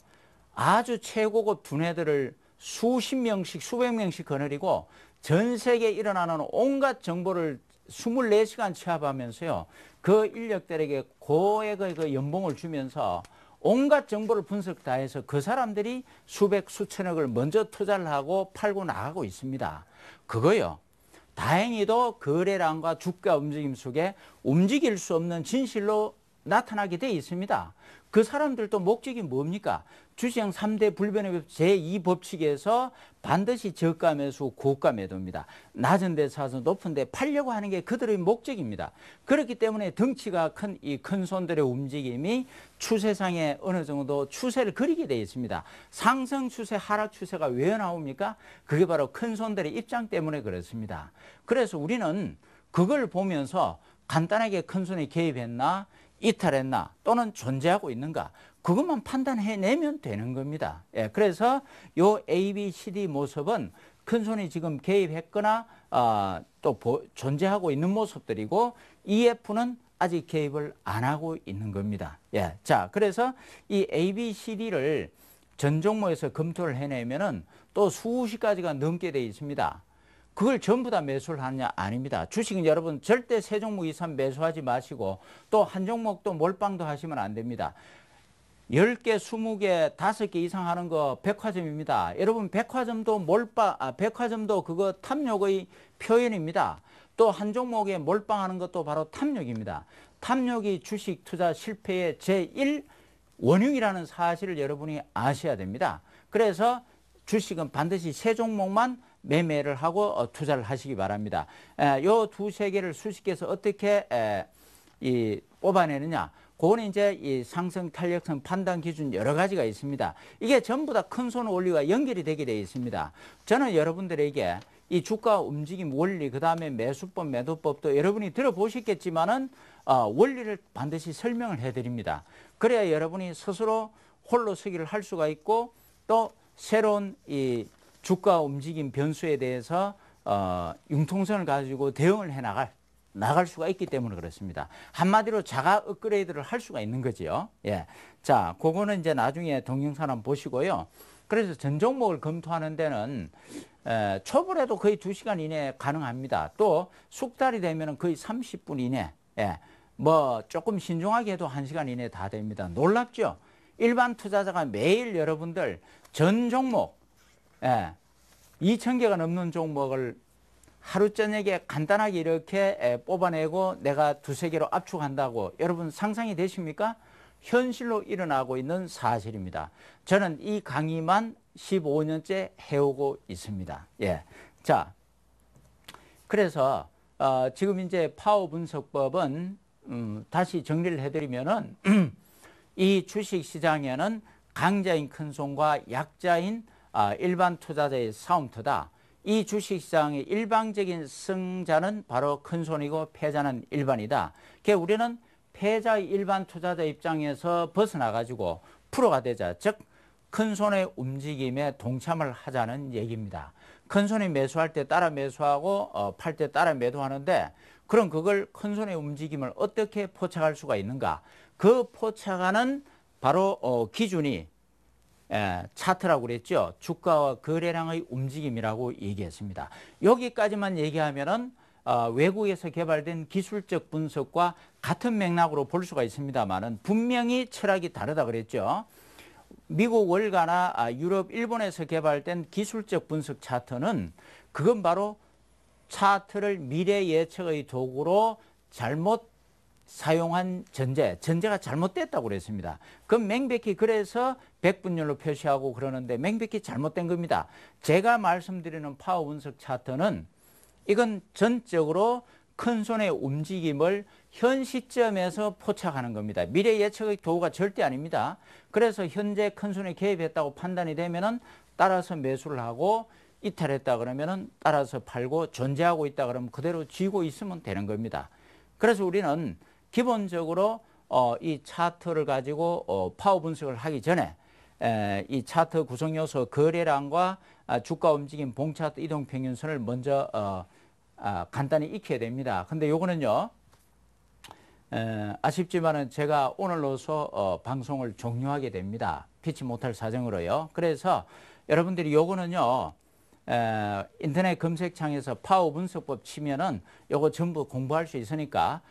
아주 최고급 두뇌들을 수십 명씩, 수백 명씩 거느리고 전 세계에 일어나는 온갖 정보를 24시간 취합하면서요, 그 인력들에게 고액의 그 연봉을 주면서 온갖 정보를 분석 다 해서 그 사람들이 수백, 수천억을 먼저 투자를 하고 팔고 나가고 있습니다. 그거요. 다행히도 거래량과 주가 움직임 속에 움직일 수 없는 진실로 나타나게 돼 있습니다. 그 사람들도 목적이 뭡니까? 주시장 3대 불변의 법 제2법칙에서 반드시 저가 매수, 고가 매도입니다. 낮은 데 사서 높은 데 팔려고 하는 게 그들의 목적입니다. 그렇기 때문에 덩치가 큰 이 큰 손들의 움직임이 추세상에 어느 정도 추세를 그리게 되어 있습니다. 상승 추세, 하락 추세가 왜 나옵니까? 그게 바로 큰 손들의 입장 때문에 그렇습니다. 그래서 우리는 그걸 보면서 간단하게 큰 손이 개입했나, 이탈했나, 또는 존재하고 있는가, 그것만 판단해내면 되는 겁니다. 그래서 요 A, B, C, D 모습은 큰 손이 지금 개입했거나 또 존재하고 있는 모습들이고, EF는 아직 개입을 안 하고 있는 겁니다. 자, 그래서 이 A, B, C, D를 전 종목에서 검토를 해내면은 또 수십 가지가 넘게 되어 있습니다. 그걸 전부 다 매수를 하느냐? 아닙니다. 주식은 여러분 절대 세 종목 이상 매수하지 마시고 또 한 종목도 몰빵도 하시면 안 됩니다. 10개, 20개, 5개 이상 하는 거 백화점입니다. 여러분 백화점도 백화점도 그거 탐욕의 표현입니다. 또 한 종목에 몰빵하는 것도 바로 탐욕입니다. 탐욕이 주식 투자 실패의 제1 원흉이라는 사실을 여러분이 아셔야 됩니다. 그래서 주식은 반드시 세 종목만 매매를 하고 투자를 하시기 바랍니다. 요 두세 개를 수십 개에서 어떻게 뽑아내느냐? 그거는 이제 이 상승 탄력성 판단 기준 여러 가지가 있습니다. 이게 전부 다 큰 손 원리와 연결이 되게 되어 있습니다. 저는 여러분들에게 이 주가 움직임 원리, 그 다음에 매수법, 매도법도 여러분이 들어보셨겠지만은 원리를 반드시 설명을 해드립니다. 그래야 여러분이 스스로 홀로 서기를 할 수가 있고 또 새로운 이 주가 움직임 변수에 대해서 융통성을 가지고 대응을 해 나갈 수가 있기 때문에 그렇습니다. 한마디로 자가 업그레이드를 할 수가 있는 거죠. 자, 그거는 이제 나중에 동영상 한번 보시고요. 그래서 전 종목을 검토하는 데는 초보라도 거의 2시간 이내에 가능합니다. 또 숙달이 되면 거의 30분 이내, 뭐 조금 신중하게 해도 1시간 이내에 다 됩니다. 놀랍죠? 일반 투자자가 매일 여러분들 전 종목 2,000개가 넘는 종목을 하루 저녁에 간단하게 이렇게 뽑아내고 내가 두세 개로 압축한다고 여러분 상상이 되십니까? 현실로 일어나고 있는 사실입니다. 저는 이 강의만 15년째 해오고 있습니다. 예. 자, 그래서 지금 이제 파워 분석법은 다시 정리를 해드리면은 이 주식 시장에는 강자인 큰손과 약자인 일반 투자자의 싸움터다. 이 주식 시장의 일방적인 승자는 바로 큰손이고 패자는 일반이다. 그러니까 우리는 패자의 일반 투자자 입장에서 벗어나가지고 프로가 되자. 즉 큰손의 움직임에 동참을 하자는 얘기입니다. 큰손이 매수할 때 따라 매수하고 팔 때 따라 매도하는데 그럼 그걸 큰손의 움직임을 어떻게 포착할 수가 있는가? 그 포착하는 바로 기준이 차트라고 그랬죠. 주가와 거래량의 움직임이라고 얘기했습니다. 여기까지만 얘기하면은 외국에서 개발된 기술적 분석과 같은 맥락으로 볼 수가 있습니다만은 분명히 철학이 다르다 그랬죠. 미국 월가나 유럽, 일본에서 개발된 기술적 분석 차트는 그건 바로 차트를 미래 예측의 도구로 잘못 사용한 전제가 잘못됐다고 그랬습니다. 그럼 명백히 그래서 백분율로 표시하고 그러는데 명백히 잘못된 겁니다. 제가 말씀드리는 파워 분석 차트는 이건 전적으로 큰손의 움직임을 현 시점에서 포착하는 겁니다. 미래 예측의 도구가 절대 아닙니다. 그래서 현재 큰손이 개입했다고 판단이 되면은 따라서 매수를 하고 이탈했다 그러면은 따라서 팔고 존재하고 있다 그러면 그대로 쥐고 있으면 되는 겁니다. 그래서 우리는 기본적으로 이 차트를 가지고 파워 분석을 하기 전에 이 차트 구성 요소 거래량과 주가 움직임 봉차트 이동평균선을 먼저 간단히 익혀야 됩니다. 근데 요거는요 아쉽지만은 제가 오늘로서 방송을 종료하게 됩니다. 피치 못할 사정으로요. 그래서 여러분들이 요거는요 인터넷 검색창에서 파워 분석법 치면은 요거 전부 공부할 수 있으니까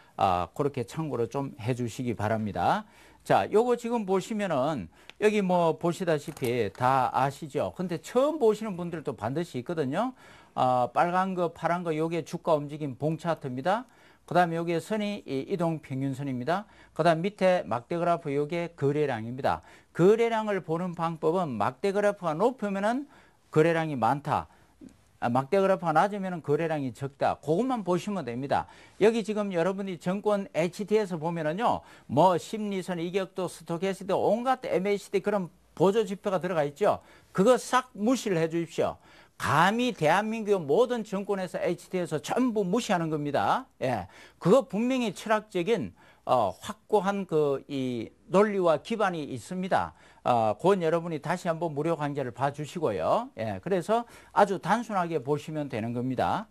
그렇게 참고로 좀 해주시기 바랍니다. 자, 요거 지금 보시면은 여기 뭐 보시다시피 다 아시죠? 근데 처음 보시는 분들도 반드시 있거든요. 빨간 거, 파란 거 요게 주가 움직임 봉차트입니다. 그 다음에 여기에 선이 이동평균선입니다. 그 다음 밑에 막대 그래프 요게 거래량입니다. 거래량을 보는 방법은 막대 그래프가 높으면은 거래량이 많다. 막대 그래프가 낮으면 거래량이 적다. 그것만 보시면 됩니다. 여기 지금 여러분이 정권 HT에서 보면은요, 뭐 심리선, 이격도, 스토캐스트, 온갖 MACD 그런 보조 지표가 들어가 있죠. 그거 싹 무시를 해 주십시오. 감히 대한민국 모든 정권에서 HT에서 전부 무시하는 겁니다. 예. 그거 분명히 철학적인 확고한 이 논리와 기반이 있습니다. 그건 여러분이 다시 한번 무료 강좌를 봐주시고요. 예, 그래서 아주 단순하게 보시면 되는 겁니다.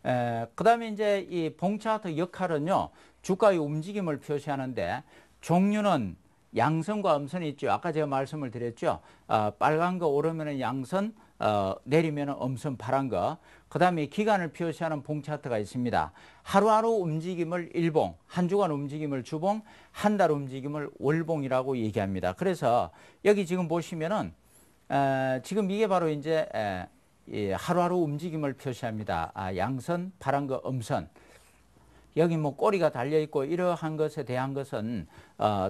그 다음에 이제 이 봉차트 역할은요, 주가의 움직임을 표시하는데 종류는 양선과 음선이 있죠. 아까 제가 말씀을 드렸죠. 빨간 거 오르면은 양선, 내리면은 음선 파란 거. 그 다음에 기간을 표시하는 봉차트가 있습니다. 하루하루 움직임을 일봉, 한 주간 움직임을 주봉, 한 달 움직임을 월봉이라고 얘기합니다. 그래서 여기 지금 보시면은 지금 이게 바로 이제 하루하루 움직임을 표시합니다. 양선, 파란 거, 음선. 여기 뭐 꼬리가 달려 있고 이러한 것에 대한 것은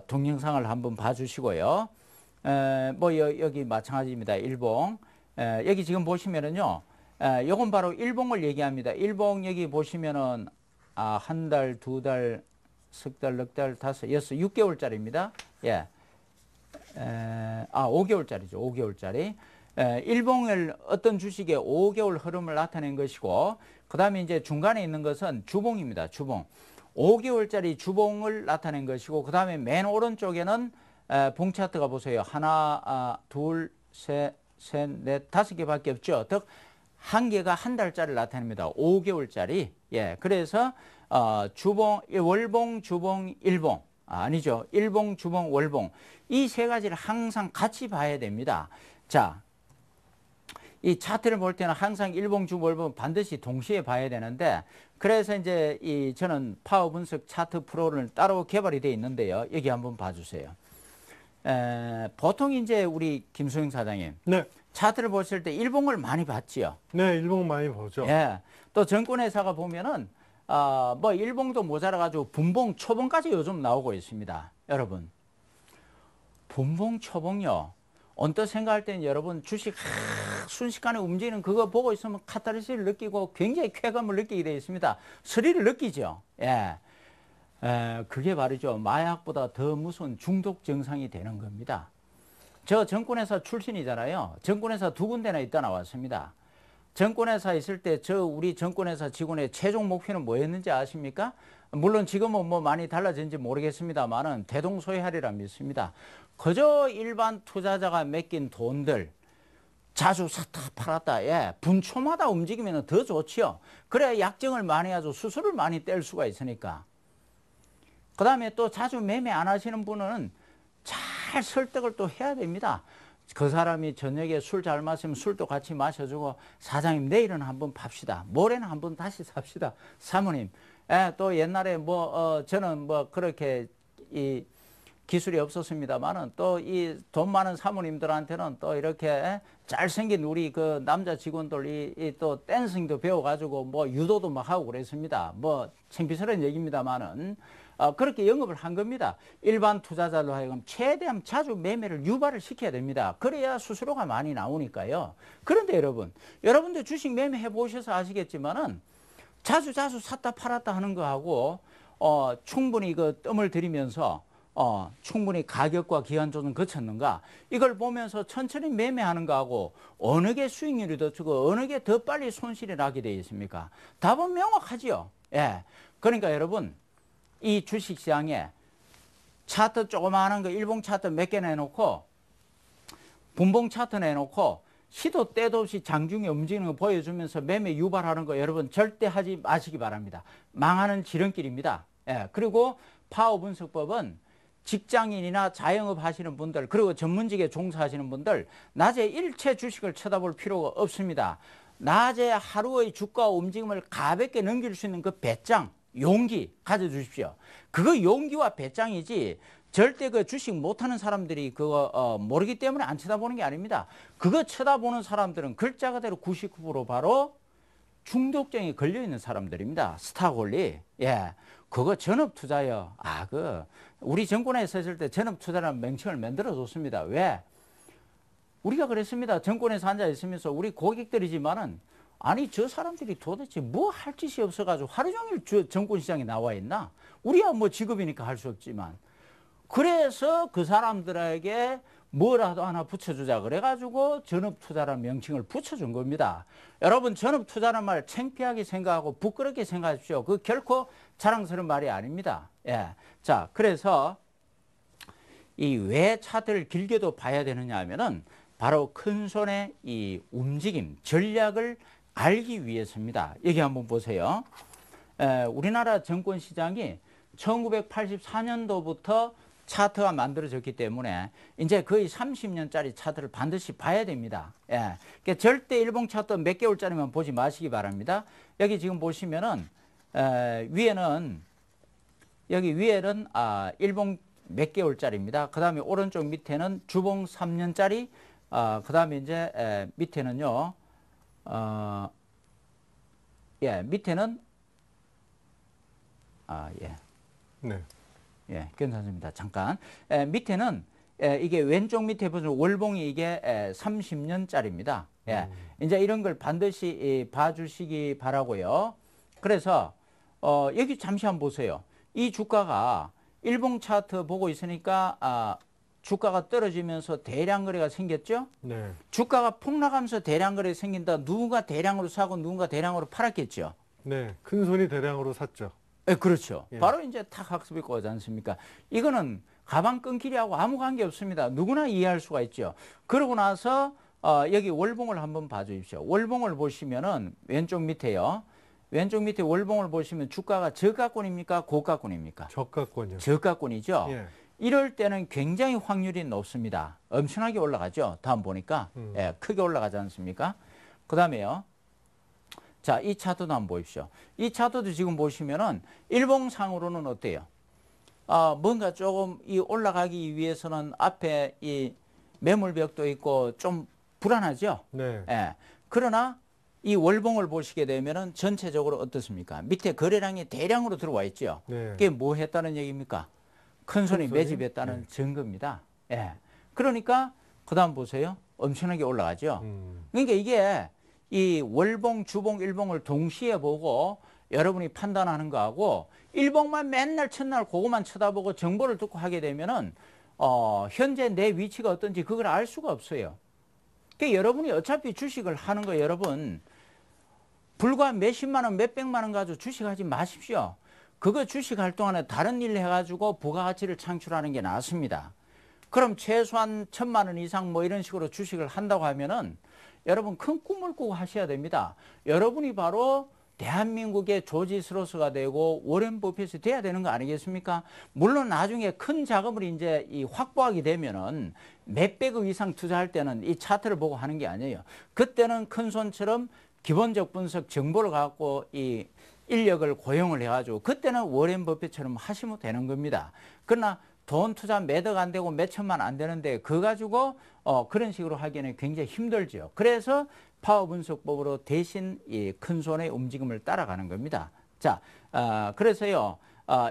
동영상을 한번 봐주시고요. 뭐 여기 마찬가지입니다. 일봉. 여기 지금 보시면은요. 요건 바로 일봉을 얘기합니다. 일봉 여기 보시면은 한 달, 두 달, 석 달, 넉 달, 다섯, 여섯, 6개월짜리입니다. 예. 5개월짜리죠. 5개월짜리. 일봉을 어떤 주식의 5개월 흐름을 나타낸 것이고, 그 다음에 이제 중간에 있는 것은 주봉입니다. 주봉. 5개월짜리 주봉을 나타낸 것이고, 그 다음에 맨 오른쪽에는 봉차트가 보세요. 하나, 둘, 셋, 넷, 5개밖에 없죠. 즉, 한 개가 한 달짜리를 나타냅니다. 5개월짜리. 예. 그래서, 주봉, 월봉, 주봉, 일봉. 아니죠. 일봉, 주봉, 월봉. 이 세 가지를 항상 같이 봐야 됩니다. 자, 이 차트를 볼 때는 항상 일봉, 주봉, 월봉 반드시 동시에 봐야 되는데, 그래서 이제 저는 파워 분석 차트 프로를 따로 개발이 되어 있는데요. 여기 한번 봐주세요. 보통 이제 우리 김수영 사장님. 네. 차트를 보실 때 일봉을 많이 봤지요. 네, 일봉 많이 보죠. 예. 또 증권회사가 보면은 뭐 일봉도 모자라가지고 분봉, 초봉까지 요즘 나오고 있습니다. 여러분, 분봉, 초봉요. 언뜻 생각할 때는 여러분 주식 순식간에 움직이는 그거 보고 있으면 카타르시스를 느끼고 굉장히 쾌감을 느끼게 되어 있습니다. 스릴을 느끼죠. 예. 그게 말이죠. 마약보다 더 무서운 중독 증상이 되는 겁니다. 저 증권회사 출신이잖아요. 증권회사 2군데나 있다 나왔습니다. 증권회사 있을 때 우리 증권회사 직원의 최종 목표는 뭐였는지 아십니까? 물론 지금은 뭐 많이 달라진지 모르겠습니다만은 대동소이하리라 믿습니다. 그저 일반 투자자가 맡긴 돈들 자주 샀다 팔았다, 예, 분초마다 움직이면 더 좋지요. 그래야 약정을 많이 하죠. 수수료를 많이 뗄 수가 있으니까. 그 다음에 또 자주 매매 안 하시는 분은 잘 설득을 또 해야 됩니다. 그 사람이 저녁에 술 잘 마시면 술도 같이 마셔주고, 사장님 내일은 한번 팝시다. 모레는 한번 다시 삽시다. 사모님, 또 옛날에 저는 그렇게 이 기술이 없었습니다만은 또 이 돈 많은 사모님들한테는 또 이렇게 잘생긴 우리 그 남자 직원들 또 댄싱도 배워가지고 유도도 막 하고 그랬습니다. 창피스러운 얘기입니다만은 그렇게 영업을 한 겁니다. 일반 투자자로 하여금 최대한 자주 매매를 유발을 시켜야 됩니다. 그래야 수수료가 많이 나오니까요. 그런데 여러분들 주식 매매해 보셔서 아시겠지만은 자주 샀다 팔았다 하는 거하고 충분히 그 뜸을 들이면서 충분히 가격과 기간 조정 거쳤는가, 이걸 보면서 천천히 매매하는 거하고 어느 게 수익률이 더 크고 어느 게 더 빨리 손실이 나게 되어 있습니까? 답은 명확하지요. 예. 그러니까 여러분, 이 주식시장에 차트 조그마한 거 일봉 차트 몇 개 내놓고 분봉 차트 내놓고 시도 때도 없이 장중에 움직이는 거 보여주면서 매매 유발하는 거 여러분 절대 하지 마시기 바랍니다. 망하는 지름길입니다. 예. 그리고 파워 분석법은 직장인이나 자영업 하시는 분들, 그리고 전문직에 종사하시는 분들 낮에 일체 주식을 쳐다볼 필요가 없습니다. 낮에 하루의 주가 움직임을 가볍게 넘길 수 있는 그 배짱, 용기 가져주십시오. 그거 용기와 배짱이지 절대 그 주식 못하는 사람들이 그거 모르기 때문에 안 쳐다보는 게 아닙니다. 그거 쳐다보는 사람들은 글자 그대로 99% 바로 중독증에 걸려있는 사람들입니다. 스타홀리. 예. 그거 전업투자요. 우리 정권에서 있을 때 전업투자라는 명칭을 만들어줬습니다. 왜? 우리가 그랬습니다. 정권에서 앉아있으면서 우리 고객들이지만은 아니 저 사람들이 도대체 뭐 할 짓이 없어가지고 하루 종일 정권시장에 나와 있나? 우리야 직업이니까 할 수 없지만. 그래서 그 사람들에게 뭐라도 하나 붙여주자 그래가지고 전업투자라는 명칭을 붙여준 겁니다. 여러분, 전업투자라는 말 창피하게 생각하고 부끄럽게 생각하십시오. 그 결코 자랑스러운 말이 아닙니다. 예. 자, 그래서 이 왜 차트를 길게도 봐야 되느냐 하면은 바로 큰 손의 이 움직임, 전략을 알기 위해서입니다. 여기 한번 보세요. 우리나라 증권시장이 1984년도부터 차트가 만들어졌기 때문에 이제 거의 30년짜리 차트를 반드시 봐야 됩니다. 예. 그러니까 절대 일봉 차트 몇 개월짜리만 보지 마시기 바랍니다. 여기 지금 보시면은 위에는 일봉 몇 개월짜리입니다. 그 다음에 오른쪽 밑에는 주봉 3년짜리, 그 다음에 이제 밑에는요, 밑에는 네. 예, 괜찮습니다. 잠깐. 밑에는 이게 왼쪽 밑에 보시면 월봉이 이게 30년짜리입니다. 예. 이제 이런 걸 반드시 봐주시기 바라고요. 그래서 여기 잠시 한번 보세요. 이 주가가 일봉 차트 보고 있으니까 주가가 떨어지면서 대량 거래가 생겼죠. 네. 주가가 폭락하면서 대량 거래 생긴다. 누군가 대량으로 사고 누군가 대량으로 팔았겠죠. 네. 큰 손이 대량으로 샀죠. 네, 그렇죠. 예. 바로 이제 탁 학습이 꼬지 않습니까? 이거는 가방 끊기리하고 아무 관계 없습니다. 누구나 이해할 수가 있죠. 그러고 나서 여기 월봉을 한번 봐주십시오. 월봉을 보시면은 왼쪽 밑에요. 왼쪽 밑에 월봉을 보시면 주가가 저가권입니까? 고가권입니까? 저가권이요. 저가권이죠. 예. 이럴 때는 굉장히 확률이 높습니다. 엄청나게 올라가죠. 다음 보니까 예, 크게 올라가지 않습니까? 그 다음에요. 자, 이 차트도 한번 보십시오. 이 차트도 지금 보시면은 일봉상으로는 어때요? 뭔가 조금 이 올라가기 위해서는 앞에 이 매물벽도 있고 좀 불안하죠. 네. 예. 그러나 이 월봉을 보시게 되면은 전체적으로 어떻습니까? 밑에 거래량이 대량으로 들어와 있죠. 네. 그게 뭐 했다는 얘기입니까? 큰 손이 큰 손이? 매집했다는 증거입니다. 예. 그러니까 그다음 보세요. 엄청나게 올라가죠. 그러니까 이게 이 월봉, 주봉, 일봉을 동시에 보고 여러분이 판단하는 거하고 일봉만 맨날 첫날 그거만 쳐다보고 정보를 듣고 하게 되면은 현재 내 위치가 어떤지 그걸 알 수가 없어요. 그러니까 여러분이 어차피 주식을 하는 거 여러분 불과 몇십만 원, 몇백만 원 가지고 주식하지 마십시오. 그거 주식할 동안에 다른 일 해가지고 부가가치를 창출하는 게 낫습니다. 그럼 최소한 1,000만 원 이상 뭐 이런 식으로 주식을 한다고 하면은 여러분 큰 꿈을 꾸고 하셔야 됩니다. 여러분이 바로 대한민국의 조지 스로스가 되고 워렌 버핏이 돼야 되는 거 아니겠습니까? 물론 나중에 큰 자금을 이제 확보하게 되면은 몇백억 이상 투자할 때는 이 차트를 보고 하는 게 아니에요. 그때는 큰 손처럼 기본적 분석 정보를 갖고 이 인력을 고용을 해가지고 그때는 워렌 버핏처럼 하시면 되는 겁니다. 그러나 돈 투자 매덕 안 되고 몇천만 안 되는데 그거 가지고 그런 식으로 하기에는 굉장히 힘들죠. 그래서 파워 분석법으로 대신 이 큰 손의 움직임을 따라가는 겁니다. 자, 그래서요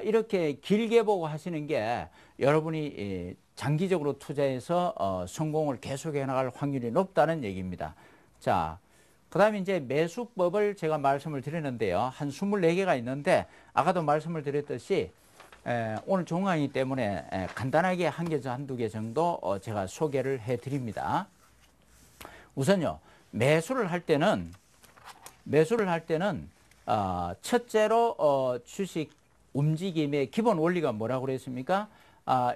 이렇게 길게 보고 하시는 게 여러분이 장기적으로 투자해서 성공을 계속해 나갈 확률이 높다는 얘기입니다. 자, 그다음에 이제 매수법을 제가 말씀을 드리는데요. 한 24개가 있는데 아까도 말씀을 드렸듯이 오늘 종강이기 때문에 간단하게 한 개, 한두 개 정도 제가 소개를 해드립니다. 우선요, 매수를 할 때는 첫째로 주식 움직임의 기본 원리가 뭐라고 그랬습니까?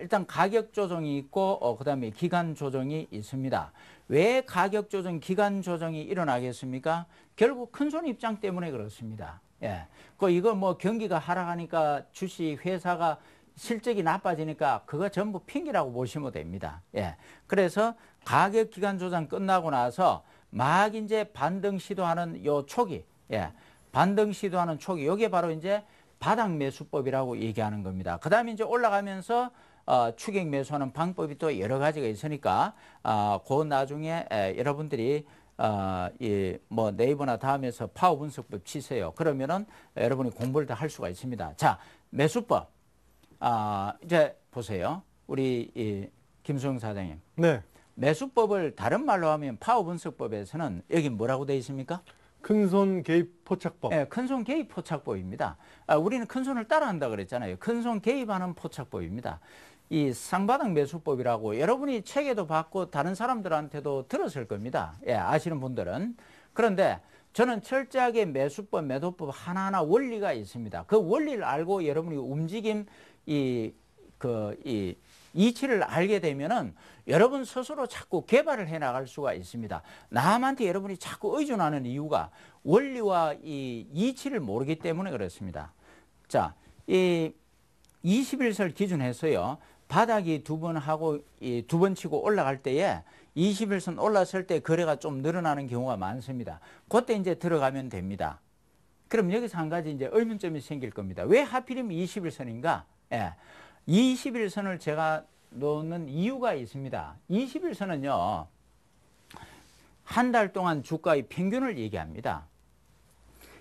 일단 가격 조정이 있고 그 다음에 기간 조정이 있습니다. 왜 가격 조정, 기간 조정이 일어나겠습니까? 결국 큰손 입장 때문에 그렇습니다. 예. 이거 뭐 경기가 하락하니까 주식 회사가 실적이 나빠지니까 그거 전부 핑계라고 보시면 됩니다. 예. 그래서 가격 기간 조정 끝나고 나서 막 이제 반등 시도하는 요 초기, 반등 시도하는 초기, 요게 바로 이제 바닥 매수법이라고 얘기하는 겁니다. 그 다음에 이제 올라가면서 추격 매수하는 방법이 또 여러 가지가 있으니까 그 나중에 여러분들이 뭐 네이버나 다음에서 파워 분석법 치세요. 그러면은 여러분이 공부를 다 할 수가 있습니다. 자, 매수법. 이제 보세요. 우리 김수영 사장님. 네. 매수법을 다른 말로 하면 파워 분석법에서는 여기 뭐라고 되어 있습니까? 큰손 개입 포착법. 네, 큰손 개입 포착법입니다. 우리는 큰손을 따라한다 그랬잖아요. 큰손 개입하는 포착법입니다. 이 쌍바닥 매수법이라고 여러분이 책에도 봤고 다른 사람들한테도 들었을 겁니다. 예, 아시는 분들은. 그런데 저는 철저하게 매수법, 매도법 하나하나 원리가 있습니다. 그 원리를 알고 여러분이 움직임 이치를 알게 되면은 여러분 스스로 자꾸 개발을 해 나갈 수가 있습니다. 남한테 여러분이 자꾸 의존하는 이유가 원리와 이 이치를 모르기 때문에 그렇습니다. 자, 이 21설 기준해서요. 바닥이 두 번 하고 두 번 치고 올라갈 때에 21선 올랐을 때 거래가 좀 늘어나는 경우가 많습니다. 그때 이제 들어가면 됩니다. 그럼 여기서 한 가지 이제 의문점이 생길 겁니다. 왜 하필이면 21선인가? 예. 21선을 제가 놓는 이유가 있습니다. 21선은요. 한 달 동안 주가의 평균을 얘기합니다.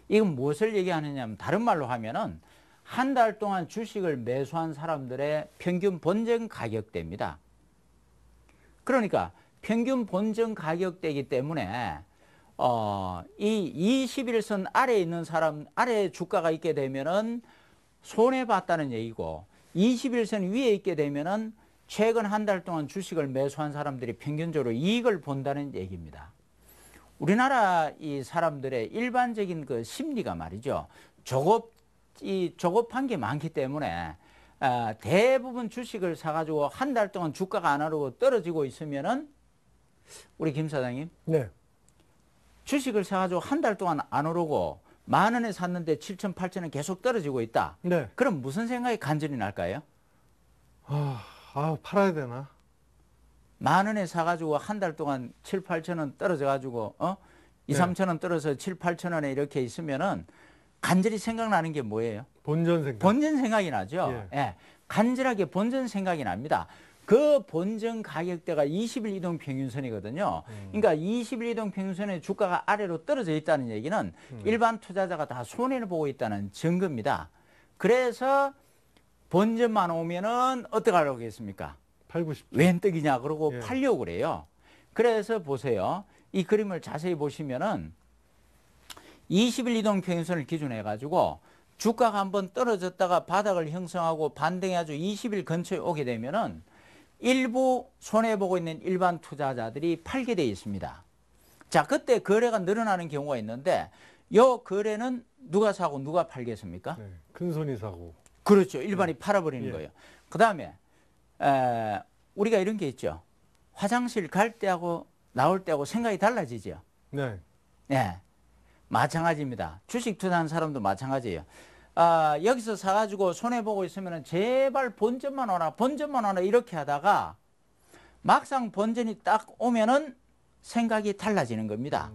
이건 무엇을 얘기하느냐면 다른 말로 하면은 한 달 동안 주식을 매수한 사람들의 평균 본전 가격대입니다. 그러니까 평균 본전 가격대이기 때문에 이 21선 아래에 있는 사람, 아래에 주가가 있게 되면은 손해봤다는 얘기고 21선 위에 있게 되면은 최근 한 달 동안 주식을 매수한 사람들이 평균적으로 이익을 본다는 얘기입니다. 우리나라 이 사람들의 일반적인 그 심리가 말이죠. 조급한 게 많기 때문에 대부분 주식을 사가지고 한 달 동안 주가가 안 오르고 떨어지고 있으면은 우리 김 사장님. 네. 주식을 사가지고 한 달 동안 안 오르고 10,000원에 샀는데 7,000, 8,000원 계속 떨어지고 있다. 네. 그럼 무슨 생각이 간절히 날까요? 팔아야 되나? 10,000원에 사가지고 한 달 동안 7, 8,000원 떨어져가지고 2, 3,000원 떨어져 7, 8,000원에 이렇게 있으면은 간절히 생각나는 게 뭐예요? 본전 생각. 본전 생각이 나죠. 예. 예. 간절하게 본전 생각이 납니다. 그 본전 가격대가 20일 이동 평균선이거든요. 그러니까 20일 이동 평균선의 주가가 아래로 떨어져 있다는 얘기는 일반 투자자가 다 손해를 보고 있다는 증거입니다. 그래서 본전만 오면은 어떻게 하려고 하겠습니까? 팔고 싶죠. 웬 떡이냐 그러고 예. 팔려고 그래요. 그래서 보세요. 이 그림을 자세히 보시면은 20일 이동 평균선을 기준으로 해가지고 주가가 한번 떨어졌다가 바닥을 형성하고 반등해가지고 20일 근처에 오게 되면은 일부 손해보고 있는 일반 투자자들이 팔게 돼 있습니다. 자, 그때 거래가 늘어나는 경우가 있는데 요 거래는 누가 사고 누가 팔겠습니까? 네, 큰 손이 사고. 그렇죠. 일반이 팔아버리는 예. 거예요. 그 다음에 우리가 이런 게 있죠. 화장실 갈 때하고 나올 때하고 생각이 달라지죠. 네. 네, 마찬가지입니다. 주식 투자하는 사람도 마찬가지예요. 여기서 사가지고 손해보고 있으면 제발 본전만 오나 본전만 오나 이렇게 하다가 막상 본전이 딱 오면은 생각이 달라지는 겁니다.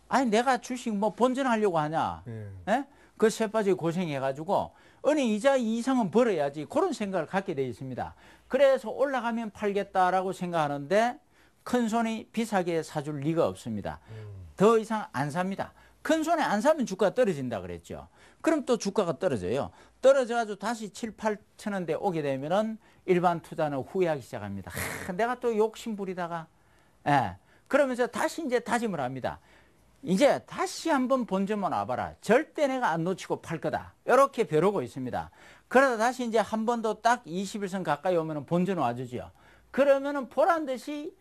아니 내가 주식 뭐 본전하려고 하냐. 예. 예? 그 쇠빠지게 고생해가지고 은행 이자 이상은 벌어야지 그런 생각을 갖게 돼 있습니다. 그래서 올라가면 팔겠다라고 생각하는데 큰 손이 비싸게 사줄 리가 없습니다. 더 이상 안 삽니다. 큰 손에 안 사면 주가가 떨어진다 그랬죠. 그럼 또 주가가 떨어져요. 떨어져가지고 다시 7, 8천 원대 오게 되면은 일반 투자는 후회하기 시작합니다. 내가 또 욕심 부리다가, 예. 그러면서 다시 이제 다짐을 합니다. 이제 다시 한번 본전만 와봐라. 절대 내가 안 놓치고 팔 거다. 이렇게 벼르고 있습니다. 그러다 다시 이제 한 번 더 딱 21선 가까이 오면은 본전 와주죠. 그러면은 보란 듯이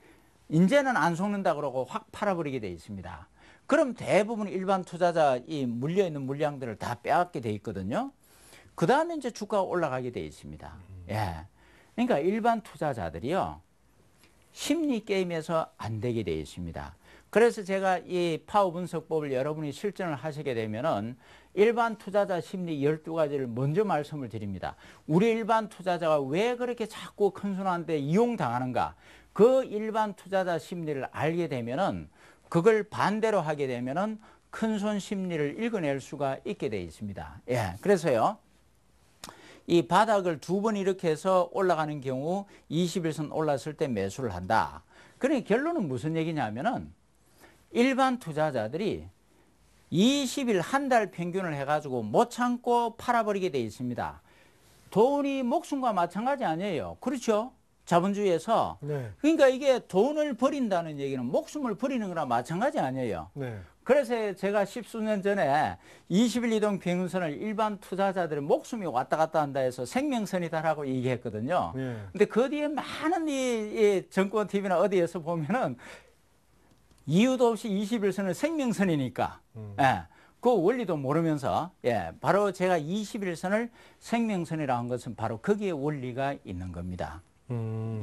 이제는 안 속는다 그러고 확 팔아버리게 돼 있습니다. 그럼 대부분 일반 투자자 이 물려있는 물량들을 다 빼앗게 돼 있거든요. 그 다음에 이제 주가가 올라가게 돼 있습니다. 예. 그러니까 일반 투자자들이요. 심리 게임에서 안 되게 돼 있습니다. 그래서 제가 이 파워 분석법을 여러분이 실전을 하시게 되면은 일반 투자자 심리 12가지를 먼저 말씀을 드립니다. 우리 일반 투자자가 왜 그렇게 자꾸 큰 손한테 이용당하는가? 그 일반 투자자 심리를 알게 되면은 그걸 반대로 하게 되면은 큰 손 심리를 읽어낼 수가 있게 돼 있습니다. 예. 그래서요. 이 바닥을 두 번 이렇게 해서 올라가는 경우 21선 올랐을 때 매수를 한다. 그러니 결론은 무슨 얘기냐면은 일반 투자자들이 20일 한 달 평균을 해가지고 못 참고 팔아버리게 돼 있습니다. 돈이 목숨과 마찬가지 아니에요. 그렇죠? 자본주의에서. 네. 그러니까 이게 돈을 버린다는 얘기는 목숨을 버리는 거랑 마찬가지 아니에요. 네. 그래서 제가 십수년 전에 20일 이동 평균선을 일반 투자자들의 목숨이 왔다 갔다 한다 해서 생명선이다라고 얘기했거든요. 네. 근데 그 뒤에 많은 이 정권 TV나 어디에서 보면은 이유도 없이 21선은 생명선이니까, 예, 그 원리도 모르면서, 예, 바로 제가 21선을 생명선이라고 한 것은 바로 거기에 원리가 있는 겁니다.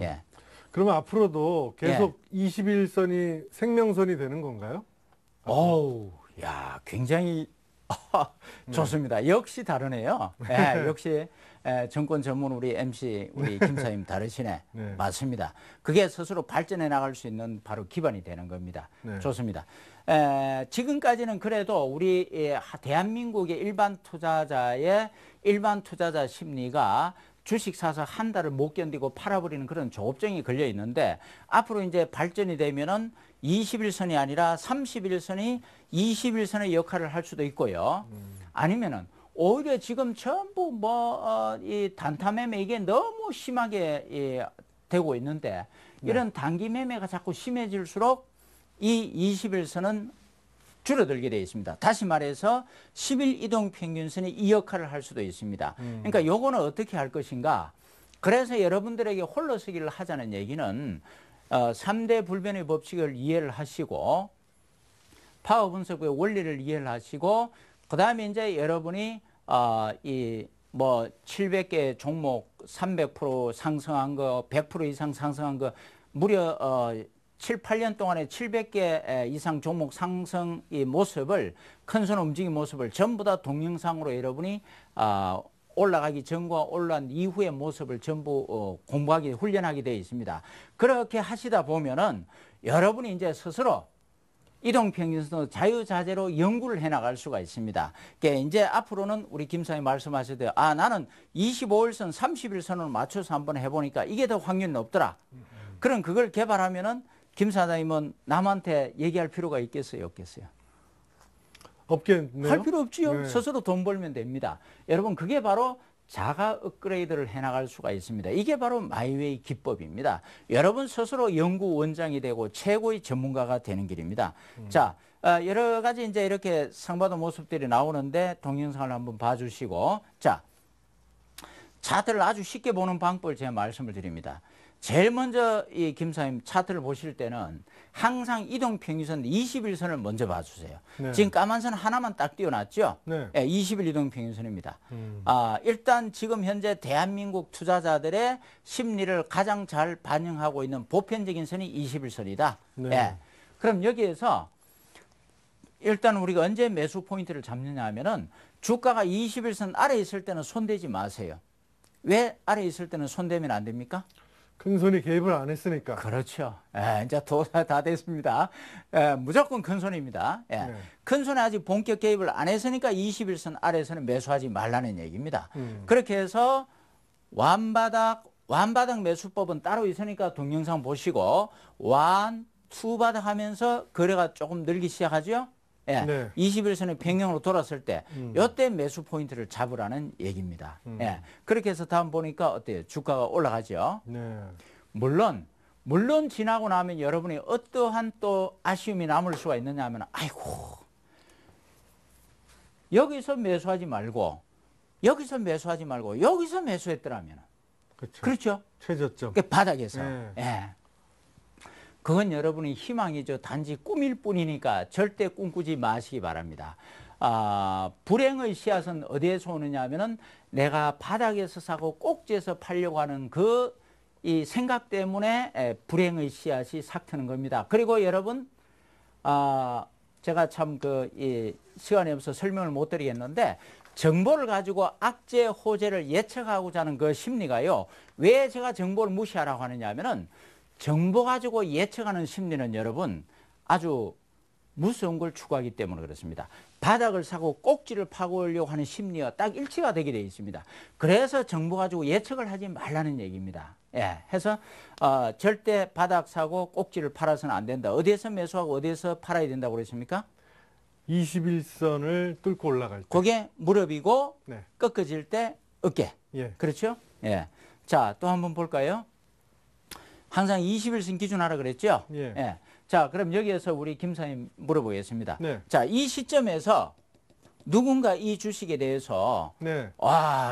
예. 그러면 앞으로도 계속 21선이 생명선이 되는 건가요? 어우, 야, 굉장히 좋습니다. 역시 다르네요. 예, 역시 정권 전문 우리 MC 우리 김사님 다르시네. 네. 맞습니다. 그게 스스로 발전해 나갈 수 있는 바로 기반이 되는 겁니다. 네. 좋습니다. 지금까지는 그래도 우리 대한민국의 일반 투자자의 일반 투자자 심리가 주식 사서 한 달을 못 견디고 팔아버리는 그런 조업증이 걸려 있는데 앞으로 이제 발전이 되면은 21선이 아니라 31선이 21선의 역할을 할 수도 있고요. 아니면은 오히려 지금 전부 이 단타 매매 이게 너무 심하게 되고 있는데 이런 단기 매매가 자꾸 심해질수록 이 21선은 줄어들게 되어 있습니다. 다시 말해서 10일 이동 평균선이 이 역할을 할 수도 있습니다. 그러니까 요거는 어떻게 할 것인가? 그래서 여러분들에게 홀로서기를 하자는 얘기는 3대 불변의 법칙을 이해를 하시고 파워 분석의 원리를 이해를 하시고 그다음에 이제 여러분이 이 뭐 700개 종목 300% 상승한 거, 100% 이상 상승한 거 무려 7, 8년 동안에 700개 이상 종목 상승 이 모습을 큰손 움직임 모습을 전부 다 동영상으로 여러분이 올라가기 전과 올라간 이후의 모습을 전부 공부하기 훈련하게 되어 있습니다. 그렇게 하시다 보면은 여러분이 이제 스스로 이동평균선도 자유자재로 연구를 해나갈 수가 있습니다. 그러니까 이제 앞으로는 우리 김 사장님 말씀하셔도 나는 25일선, 30일선으로 맞춰서 한번 해보니까 이게 더 확률이 높더라. 그럼 그걸 개발하면은 김 사장님은 남한테 얘기할 필요가 있겠어요, 없겠어요? 없겠네요. 할 필요 없지요. 네. 스스로 돈 벌면 됩니다. 여러분, 그게 바로 자가 업그레이드를 해나갈 수가 있습니다. 이게 바로 마이웨이 기법입니다. 여러분 스스로 연구원장이 되고 최고의 전문가가 되는 길입니다. 자, 여러 가지 이제 이렇게 상받은 모습들이 나오는데 동영상을 한번 봐주시고, 자, 차트를 아주 쉽게 보는 방법을 제가 말씀을 드립니다. 제일 먼저 이 김사님 차트를 보실 때는 항상 이동평균선 21선을 먼저 봐주세요. 네. 지금 까만 선 하나만 딱 띄워놨죠? 네. 20일 이동평균선입니다. 일단 지금 현재 대한민국 투자자들의 심리를 가장 잘 반영하고 있는 보편적인 선이 21선이다. 네. 그럼 여기에서 일단 우리가 언제 매수 포인트를 잡느냐 하면은 주가가 21선 아래에 있을 때는 손대지 마세요. 왜 아래에 있을 때는 손대면 안 됩니까? 큰 손이 개입을 안 했으니까. 그렇죠. 이제 다 됐습니다. 무조건 큰 손입니다. 네. 큰 손에 아직 본격 개입을 안 했으니까 21선 아래에서는 매수하지 말라는 얘기입니다. 그렇게 해서 완바닥 매수법은 따로 있으니까 동영상 보시고 투 바닥 하면서 거래가 조금 늘기 시작하죠. 네. 21선의 평형으로 돌았을 때 이때 매수 포인트를 잡으라는 얘기입니다. 그렇게 해서 다음 보니까 어때요? 주가가 올라가죠. 네. 물론 지나고 나면 여러분이 어떠한 또 아쉬움이 남을 수가 있느냐 하면 아이고 여기서 매수하지 말고 여기서 매수했더라면 그렇죠. 그렇죠. 최저점. 그 바닥에서 네. 그건 여러분의 희망이죠. 단지 꿈일 뿐이니까 절대 꿈꾸지 마시기 바랍니다. 불행의 씨앗은 어디에서 오느냐 하면은 내가 바닥에서 사고 꼭지에서 팔려고 하는 이 생각 때문에 불행의 씨앗이 삭트는 겁니다. 그리고 여러분, 제가 참 이 시간이 없어서 설명을 못 드리겠는데 정보를 가지고 악재, 호재를 예측하고자 하는 그 심리가요. 왜 제가 정보를 무시하라고 하느냐 하면은 정보 가지고 예측하는 심리는 여러분 아주 무서운 걸 추구하기 때문에 그렇습니다. 바닥을 사고 꼭지를 파고려고 하는 심리와 딱 일치가 되게 되어 있습니다. 그래서 정보 가지고 예측을 하지 말라는 얘기입니다. 해서 절대 바닥 사고 꼭지를 팔아서는 안 된다. 어디에서 매수하고 어디에서 팔아야 된다고 그랬습니까? 21선을 뚫고 올라갈 때. 그게 무릎이고 네. 꺾어질 때 어깨. 예. 그렇죠? 자, 또 한번 볼까요? 항상 21선 기준하라 그랬죠? 예. 자, 그럼 여기에서 우리 김사님 물어보겠습니다. 네. 자, 이 시점에서 누군가 이 주식에 대해서 네.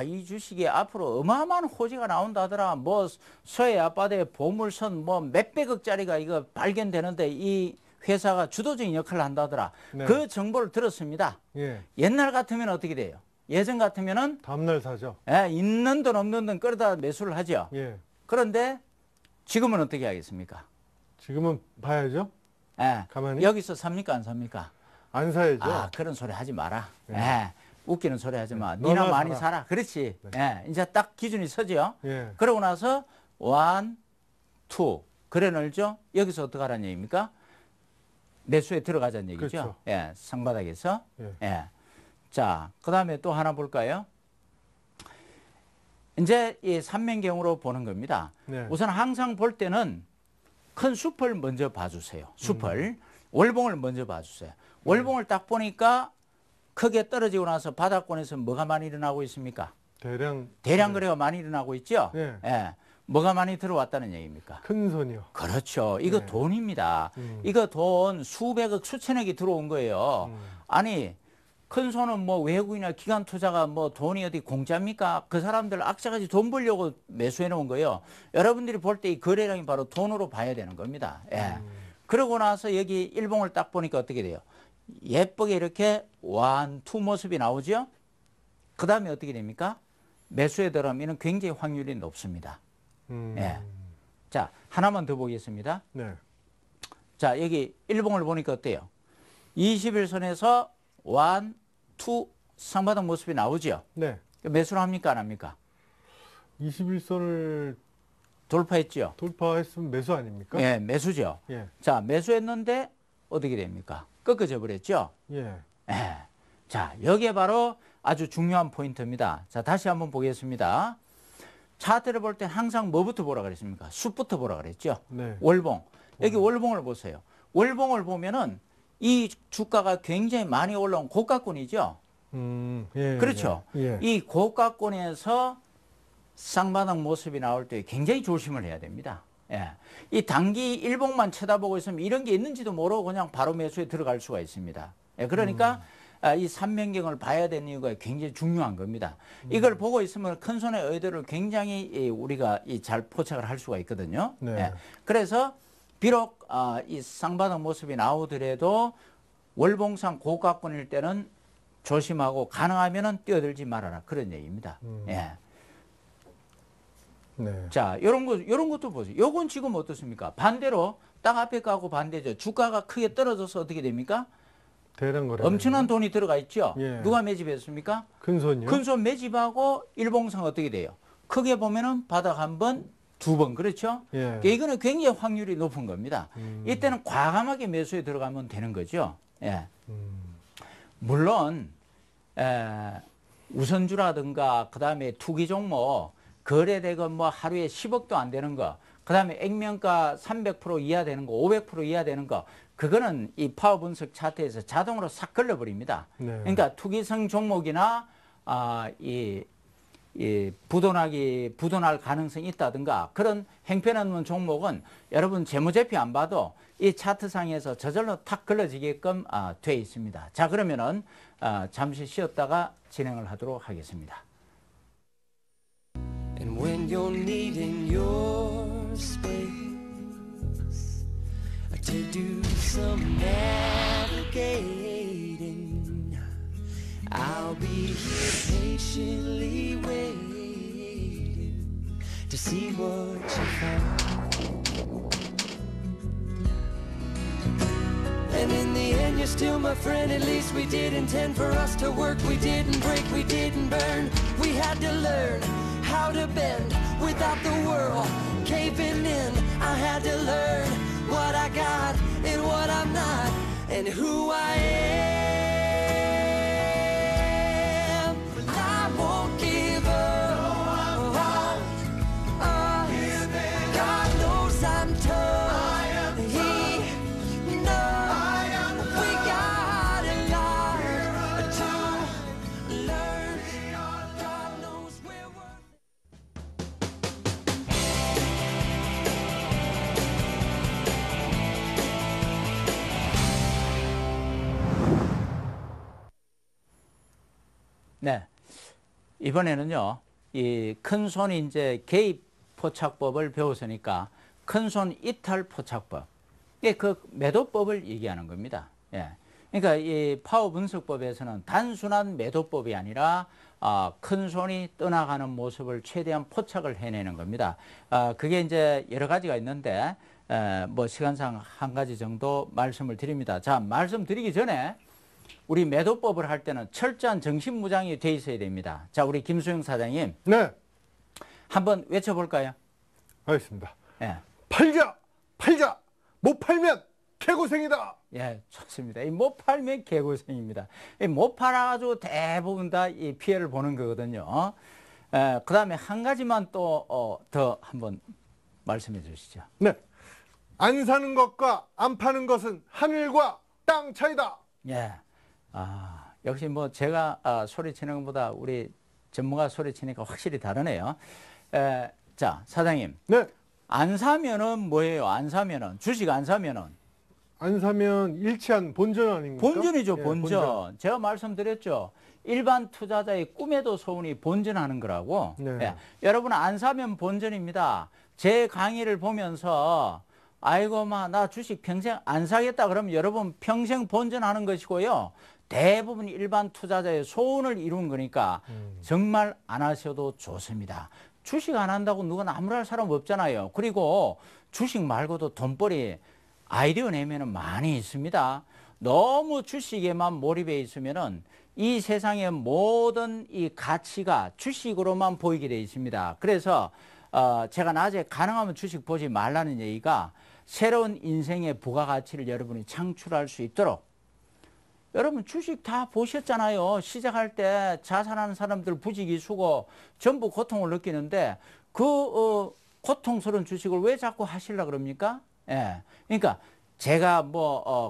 이 주식에 앞으로 어마어마한 호재가 나온다더라. 뭐 서해 앞바다에 보물선 뭐 몇백억짜리가 이거 발견되는데 이 회사가 주도적인 역할을 한다더라. 네. 그 정보를 들었습니다. 예. 옛날 같으면 어떻게 돼요? 예전 같으면은 다음날 사죠. 있는 돈 없는 돈 끌어다 매수를 하죠. 예. 그런데 지금은 어떻게 하겠습니까? 지금은 봐야죠. 가만히. 여기서 삽니까 안 삽니까? 안 사야죠. 그런 소리 하지 마라. 네. 웃기는 소리 하지 마. 네. 니나 너나 많이 사라. 사라. 그렇지. 이제 딱 기준이 서죠. 예. 그러고 나서 1, 2 그래 놀죠. 여기서 어떻게 하라는 얘기입니까? 매수에 들어가자는 얘기죠. 그렇죠. 상바닥에서. 예. 자, 그 다음에 또 하나 볼까요? 이제 이 삼면경으로 보는 겁니다. 네. 우선 항상 볼 때는 큰 숲을 먼저 봐주세요. 숲을. 월봉을 먼저 봐주세요. 월봉을 딱 보니까 크게 떨어지고 나서 바닥권에서 뭐가 많이 일어나고 있습니까? 대량 거래가 많이 일어나고 있죠? 네. 뭐가 많이 들어왔다는 얘기입니까? 큰 손이요. 그렇죠. 이거 네. 돈입니다. 이거 돈 수백억, 수천억이 들어온 거예요. 아니, 큰 손은 뭐 외국이나 기관 투자가 뭐 돈이 어디 공짜입니까? 그 사람들 악자같이 돈 벌려고 매수해 놓은 거예요. 여러분들이 볼 때 이 거래량이 바로 돈으로 봐야 되는 겁니다. 그러고 나서 여기 일봉을 딱 보니까 어떻게 돼요? 예쁘게 이렇게 1, 2 모습이 나오죠? 그 다음에 어떻게 됩니까? 매수에 들어가면 굉장히 확률이 높습니다. 자, 하나만 더 보겠습니다. 네. 자, 여기 일봉을 보니까 어때요? 21선에서 1, 2 상바닥 모습이 나오죠? 네. 매수를 합니까? 안 합니까? 21선을 돌파했죠? 돌파했으면 매수 아닙니까? 매수죠. 예. 자, 매수했는데 어떻게 됩니까? 꺾어져 버렸죠? 예. 예. 자, 여기에 바로 아주 중요한 포인트입니다. 자, 다시 한번 보겠습니다. 차트를 볼 때 항상 뭐부터 보라 그랬습니까? 숲부터 보라 그랬죠? 네. 월봉. 여기 월봉을 보세요. 월봉을 보면은 이 주가가 굉장히 많이 올라온 고가권이죠? 예. 그렇죠? 예. 이 고가권에서 쌍바닥 모습이 나올 때 굉장히 조심을 해야 됩니다. 예. 이 단기 일봉만 쳐다보고 있으면 이런 게 있는지도 모르고 그냥 바로 매수에 들어갈 수가 있습니다. 예. 그러니까 이 삼면경을 봐야 되는 이유가 굉장히 중요한 겁니다. 이걸 보고 있으면 큰 손의 의도를 굉장히 우리가 잘 포착을 할 수가 있거든요. 네. 예. 그래서 비록 이 쌍바닥 모습이 나오더라도 월봉상 고가권일 때는 조심하고 가능하면은 뛰어들지 말아라 그런 얘기입니다. 예. 네. 자, 요런 것도 보세요. 요건 지금 어떻습니까? 반대로 딱 앞에 가고 반대죠. 주가가 크게 떨어져서 어떻게 됩니까? 대량 거래. 엄청난 돈이 들어가 있죠. 예. 누가 매집했습니까? 큰 손이요? 큰 손 매집하고 일봉상 어떻게 돼요? 크게 보면은 바닥 한 번, 두 번, 그렇죠? 예. 이거는 굉장히 확률이 높은 겁니다. 이때는 과감하게 매수에 들어가면 되는 거죠. 예. 물론 우선주라든가 그다음에 투기 종목 거래대금 뭐 하루에 10억도 안 되는 거, 그다음에 액면가 300% 이하 되는 거, 500% 이하 되는 거, 그거는 이 파워 분석 차트에서 자동으로 싹 걸려버립니다. 네. 그러니까 투기성 종목이나 이 부도날 가능성이 있다든가 그런 행편없는 종목은 여러분 재무제표 안 봐도 이 차트상에서 저절로 탁 걸러지게끔 돼 있습니다. 자, 그러면은 잠시 쉬었다가 진행을 하도록 하겠습니다. And when you're needing your space to do some navigating, I'll be here patiently waiting to see what you find. And in the end you're still my friend. At least we did intend for us to work. We didn't break, we didn't burn. We had to learn how to bend without the world caving in. I had to learn what I got and what I'm not, and who I am. But I won't give up. God knows I'm tough. He knows we got a lot to learn. God knows we're worth. 네. 이번에는요, 이 큰 손 이제 개입 포착법을 배웠으니까 큰 손 이탈 포착법. 이게 그 매도법을 얘기하는 겁니다. 예. 그러니까 이 파워 분석법에서는 단순한 매도법이 아니라 큰 손이 떠나가는 모습을 최대한 포착을 해내는 겁니다. 그게 이제 여러 가지가 있는데, 뭐 시간상 한 가지 정도 말씀을 드립니다. 자, 말씀드리기 전에 우리 매도법을 할 때는 철저한 정신무장이 돼 있어야 됩니다. 자, 우리 김수영 사장님 네. 한번 외쳐볼까요? 알겠습니다. 예, 팔자! 팔자! 못 팔면 개고생이다! 예, 좋습니다. 이 못 팔면 개고생입니다. 못 팔아가지고 대부분 다 이 피해를 보는 거거든요. 그 다음에 한 가지만 또 더 한번 말씀해 주시죠. 네. 안 사는 것과 안 파는 것은 하늘과 땅 차이다! 예. 역시 뭐 제가 소리치는 것보다 우리 전문가 소리치니까 확실히 다르네요. 자, 사장님. 네. 안 사면은 뭐예요? 안 사면은 주식 안 사면은 안 사면 일치한 본전 아닙니까? 본전이죠. 예, 본전. 제가 말씀드렸죠. 일반 투자자의 꿈에도 소원이 본전하는 거라고. 네. 예. 여러분 안 사면 본전입니다. 제 강의를 보면서 아이고 나 주식 평생 안 사겠다 그러면 여러분 평생 본전하는 것이고요. 대부분 일반 투자자의 소원을 이룬 거니까 정말 안 하셔도 좋습니다. 주식 안 한다고 누가 나무랄 사람 없잖아요. 그리고 주식 말고도 돈벌이 아이디어 내면은 많이 있습니다. 너무 주식에만 몰입해 있으면은 이 세상의 모든 이 가치가 주식으로만 보이게 돼 있습니다. 그래서 제가 낮에 가능하면 주식 보지 말라는 얘기가 새로운 인생의 부가가치를 여러분이 창출할 수 있도록 여러분 주식 다 보셨잖아요. 시작할 때 자산하는 사람들 부지기수고 전부 고통을 느끼는데 그 고통스러운 주식을 왜 자꾸 하시려고 그럽니까? 예. 그러니까 제가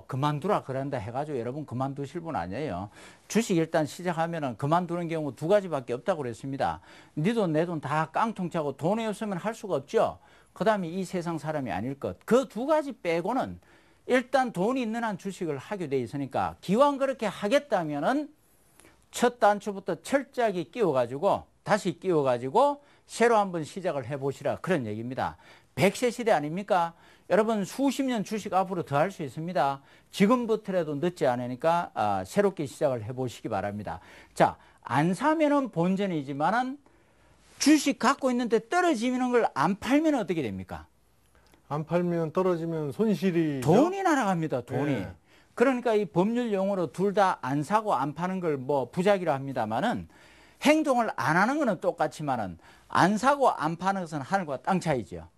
그만두라 그런다 해가지고 여러분 그만두실 분 아니에요. 주식 일단 시작하면은 그만두는 경우 두 가지밖에 없다고 그랬습니다. 네 돈 내 돈 다 깡통 차고 돈이 없으면 할 수가 없죠. 그 다음에 이 세상 사람이 아닐 것. 그 두 가지 빼고는 일단 돈이 있는 한 주식을 하게 돼 있으니까 기왕 그렇게 하겠다면은 첫 단추부터 철저하게 끼워가지고 다시 끼워가지고 새로 한번 시작을 해보시라 그런 얘기입니다. 100세 시대 아닙니까? 여러분 수십 년 주식 앞으로 더 할 수 있습니다. 지금부터라도 늦지 않으니까 새롭게 시작을 해보시기 바랍니다. 자, 안 사면은 본전이지만은 주식 갖고 있는데 떨어지는 걸 안 팔면 어떻게 됩니까? 안 팔면 떨어지면 손실이 돈이 날아갑니다. 돈이. 네. 그러니까 이 법률 용어로 둘 다 안 사고 안 파는 걸 부작위로 합니다만은 행동을 안 하는 거는 똑같지만은 안 사고 안 파는 것은 하늘과 땅 차이죠.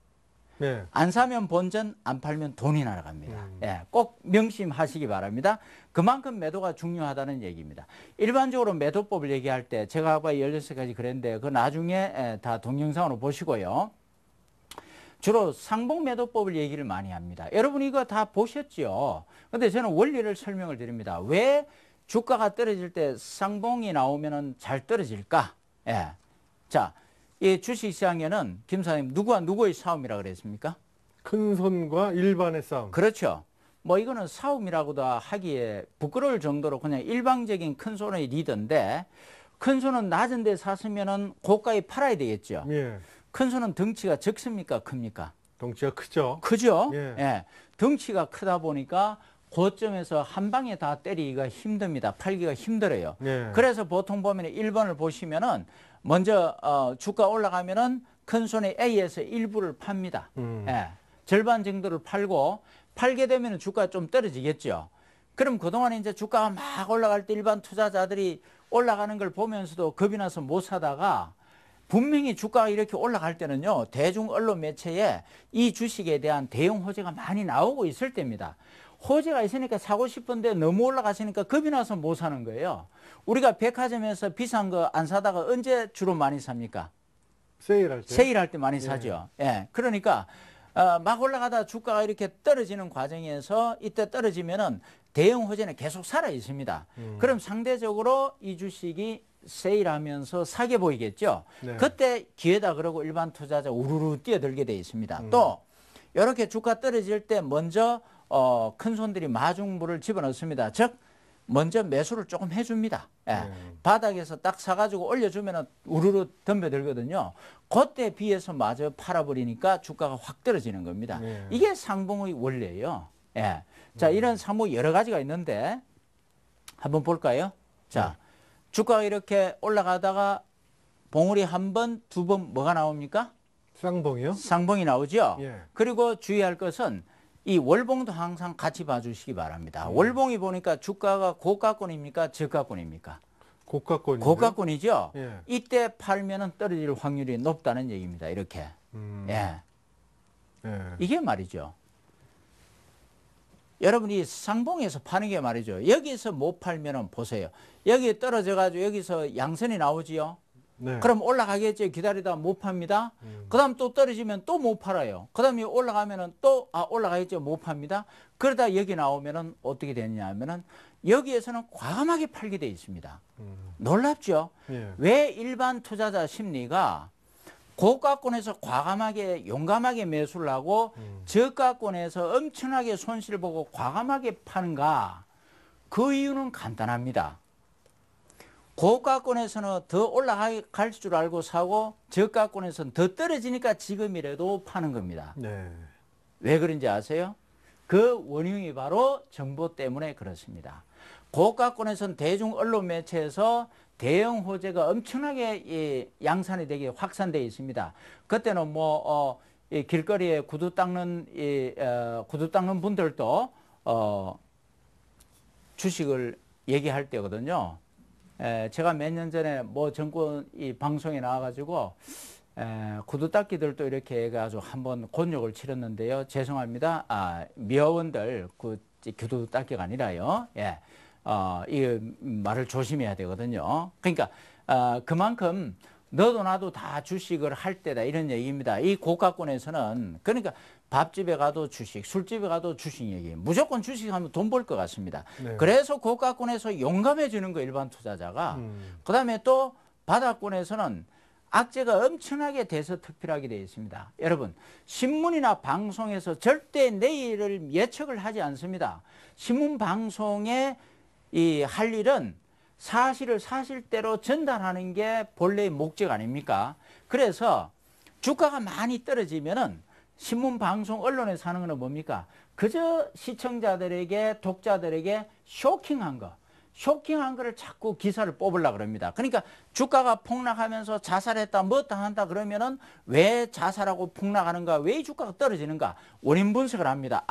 네. 안 사면 본전, 안 팔면 돈이 날아갑니다. 예, 꼭 명심하시기 바랍니다. 그만큼 매도가 중요하다는 얘기입니다. 일반적으로 매도법을 얘기할 때 제가 아까 16가지 그랬는데 그 나중에 다 동영상으로 보시고요. 주로 상봉 매도법을 얘기를 많이 합니다. 여러분 이거 다 보셨죠? 근데 저는 원리를 설명을 드립니다. 왜 주가가 떨어질 때 상봉이 나오면 잘 떨어질까? 예. 자, 이 주식시장에는 김 사장님 누구와 누구의 싸움이라 그랬습니까? 큰 손과 일반의 싸움. 그렇죠. 이거는 싸움이라고도 하기에 부끄러울 정도로 그냥 일방적인 큰 손의 리더인데 큰 손은 낮은 데 샀으면은 고가에 팔아야 되겠죠. 예. 큰 손은 덩치가 적습니까? 큽니까? 덩치가 크죠. 크죠? 예. 예. 덩치가 크다 보니까 고점에서 한 방에 다 때리기가 힘듭니다. 팔기가 힘들어요. 예. 그래서 보통 보면 1번을 보시면은 먼저 주가 올라가면은 큰 손의 A에서 일부를 팝니다. 예. 절반 정도를 팔고 팔게 되면 주가가 좀 떨어지겠죠. 그럼 그동안 이제 주가가 막 올라갈 때 일반 투자자들이 올라가는 걸 보면서도 겁이 나서 못 사다가 분명히 주가가 이렇게 올라갈 때는요, 대중 언론 매체에 이 주식에 대한 대응 호재가 많이 나오고 있을 때입니다. 호재가 있으니까 사고 싶은데 너무 올라가시니까 겁이 나서 못 사는 거예요. 우리가 백화점에서 비싼 거 안 사다가 언제 주로 많이 삽니까? 세일할 때. 세일할 때 많이 사죠. 예. 그러니까 막 올라가다 주가가 이렇게 떨어지는 과정에서 이때 떨어지면은 대형 호재는 계속 살아 있습니다. 그럼 상대적으로 이 주식이 세일하면서 사게 보이겠죠. 네. 그때 기회다 그러고 일반 투자자 우르르 뛰어들게 돼 있습니다. 또 이렇게 주가 떨어질 때 먼저 큰 손들이 마중물을 집어넣습니다. 즉 먼저 매수를 조금 해줍니다. 예. 바닥에서 딱 사가지고 올려주면 우르르 덤벼들거든요. 그때 비해서 마저 팔아버리니까 주가가 확 떨어지는 겁니다. 네. 이게 상봉의 원리예요. 예. 자, 이런 상봉 여러 가지가 있는데 한번 볼까요? 자, 주가가 이렇게 올라가다가 봉우리 한 번, 두 번 뭐가 나옵니까? 쌍봉이요? 상봉이 나오죠. 예. 그리고 주의할 것은 이 월봉도 항상 같이 봐주시기 바랍니다. 월봉이 보니까 주가가 고가권입니까? 저가권입니까? 고가권. 고가권이죠. 예. 이때 팔면은 떨어질 확률이 높다는 얘기입니다. 이렇게. 예. 예. 이게 말이죠. 여러분이 상봉에서 파는 게 말이죠. 여기서 못 팔면은 보세요. 여기 떨어져 가지고 여기서 양선이 나오지요. 네. 그럼 올라가겠죠. 기다리다 못 팝니다. 그 다음 또 떨어지면 또 못 팔아요. 그 다음에 올라가면은 또, 올라가겠죠. 못 팝니다. 그러다 여기 나오면은 어떻게 되느냐 하면은 여기에서는 과감하게 팔게 돼 있습니다. 놀랍죠? 예. 왜 일반 투자자 심리가 고가권에서 과감하게, 용감하게 매수를 하고 저가권에서 엄청나게 손실 보고 과감하게 파는가? 그 이유는 간단합니다. 고가권에서는 더 올라갈 줄 알고 사고 저가권에서는 더 떨어지니까 지금이라도 파는 겁니다. 네. 왜 그런지 아세요? 그 원흉이 바로 정보 때문에 그렇습니다. 고가권에서는 대중 언론 매체에서 대형 호재가 엄청나게 양산이 되게 확산되어 있습니다. 그때는 이 길거리에 구두 닦는 분들도 주식을 얘기할 때거든요. 제가 몇 년 전에 정권 이 방송에 나와가지고 구두 닦기들도 이렇게 해가지고 한번 곤욕을 치렀는데요. 죄송합니다. 미화원들 그 구두 닦기가 아니라요. 예. 이 말을 조심해야 되거든요. 그러니까 그만큼 너도 나도 다 주식을 할 때다 이런 얘기입니다. 이 고가권에서는 그러니까 밥집에 가도 주식, 술집에 가도 주식 얘기. 무조건 주식하면 돈 벌 것 같습니다. 네. 그래서 고가권에서 용감해지는 거 일반 투자자가. 그다음에 또 바닥권에서는 악재가 엄청나게 대서특필하게 되어 있습니다. 여러분, 신문이나 방송에서 절대 내일을 예측을 하지 않습니다. 신문 방송에 할 일은 사실을 사실대로 전달하는 게 본래의 목적 아닙니까? 그래서 주가가 많이 떨어지면은 신문, 방송, 언론에서 하는 거는 뭡니까? 그저 시청자들에게, 독자들에게 쇼킹한 거를 자꾸 기사를 뽑으려고 그럽니다. 그러니까 주가가 폭락하면서 자살했다, 뭐다 한다 그러면은 왜 자살하고 폭락하는가, 왜 이 주가가 떨어지는가? 원인 분석을 합니다.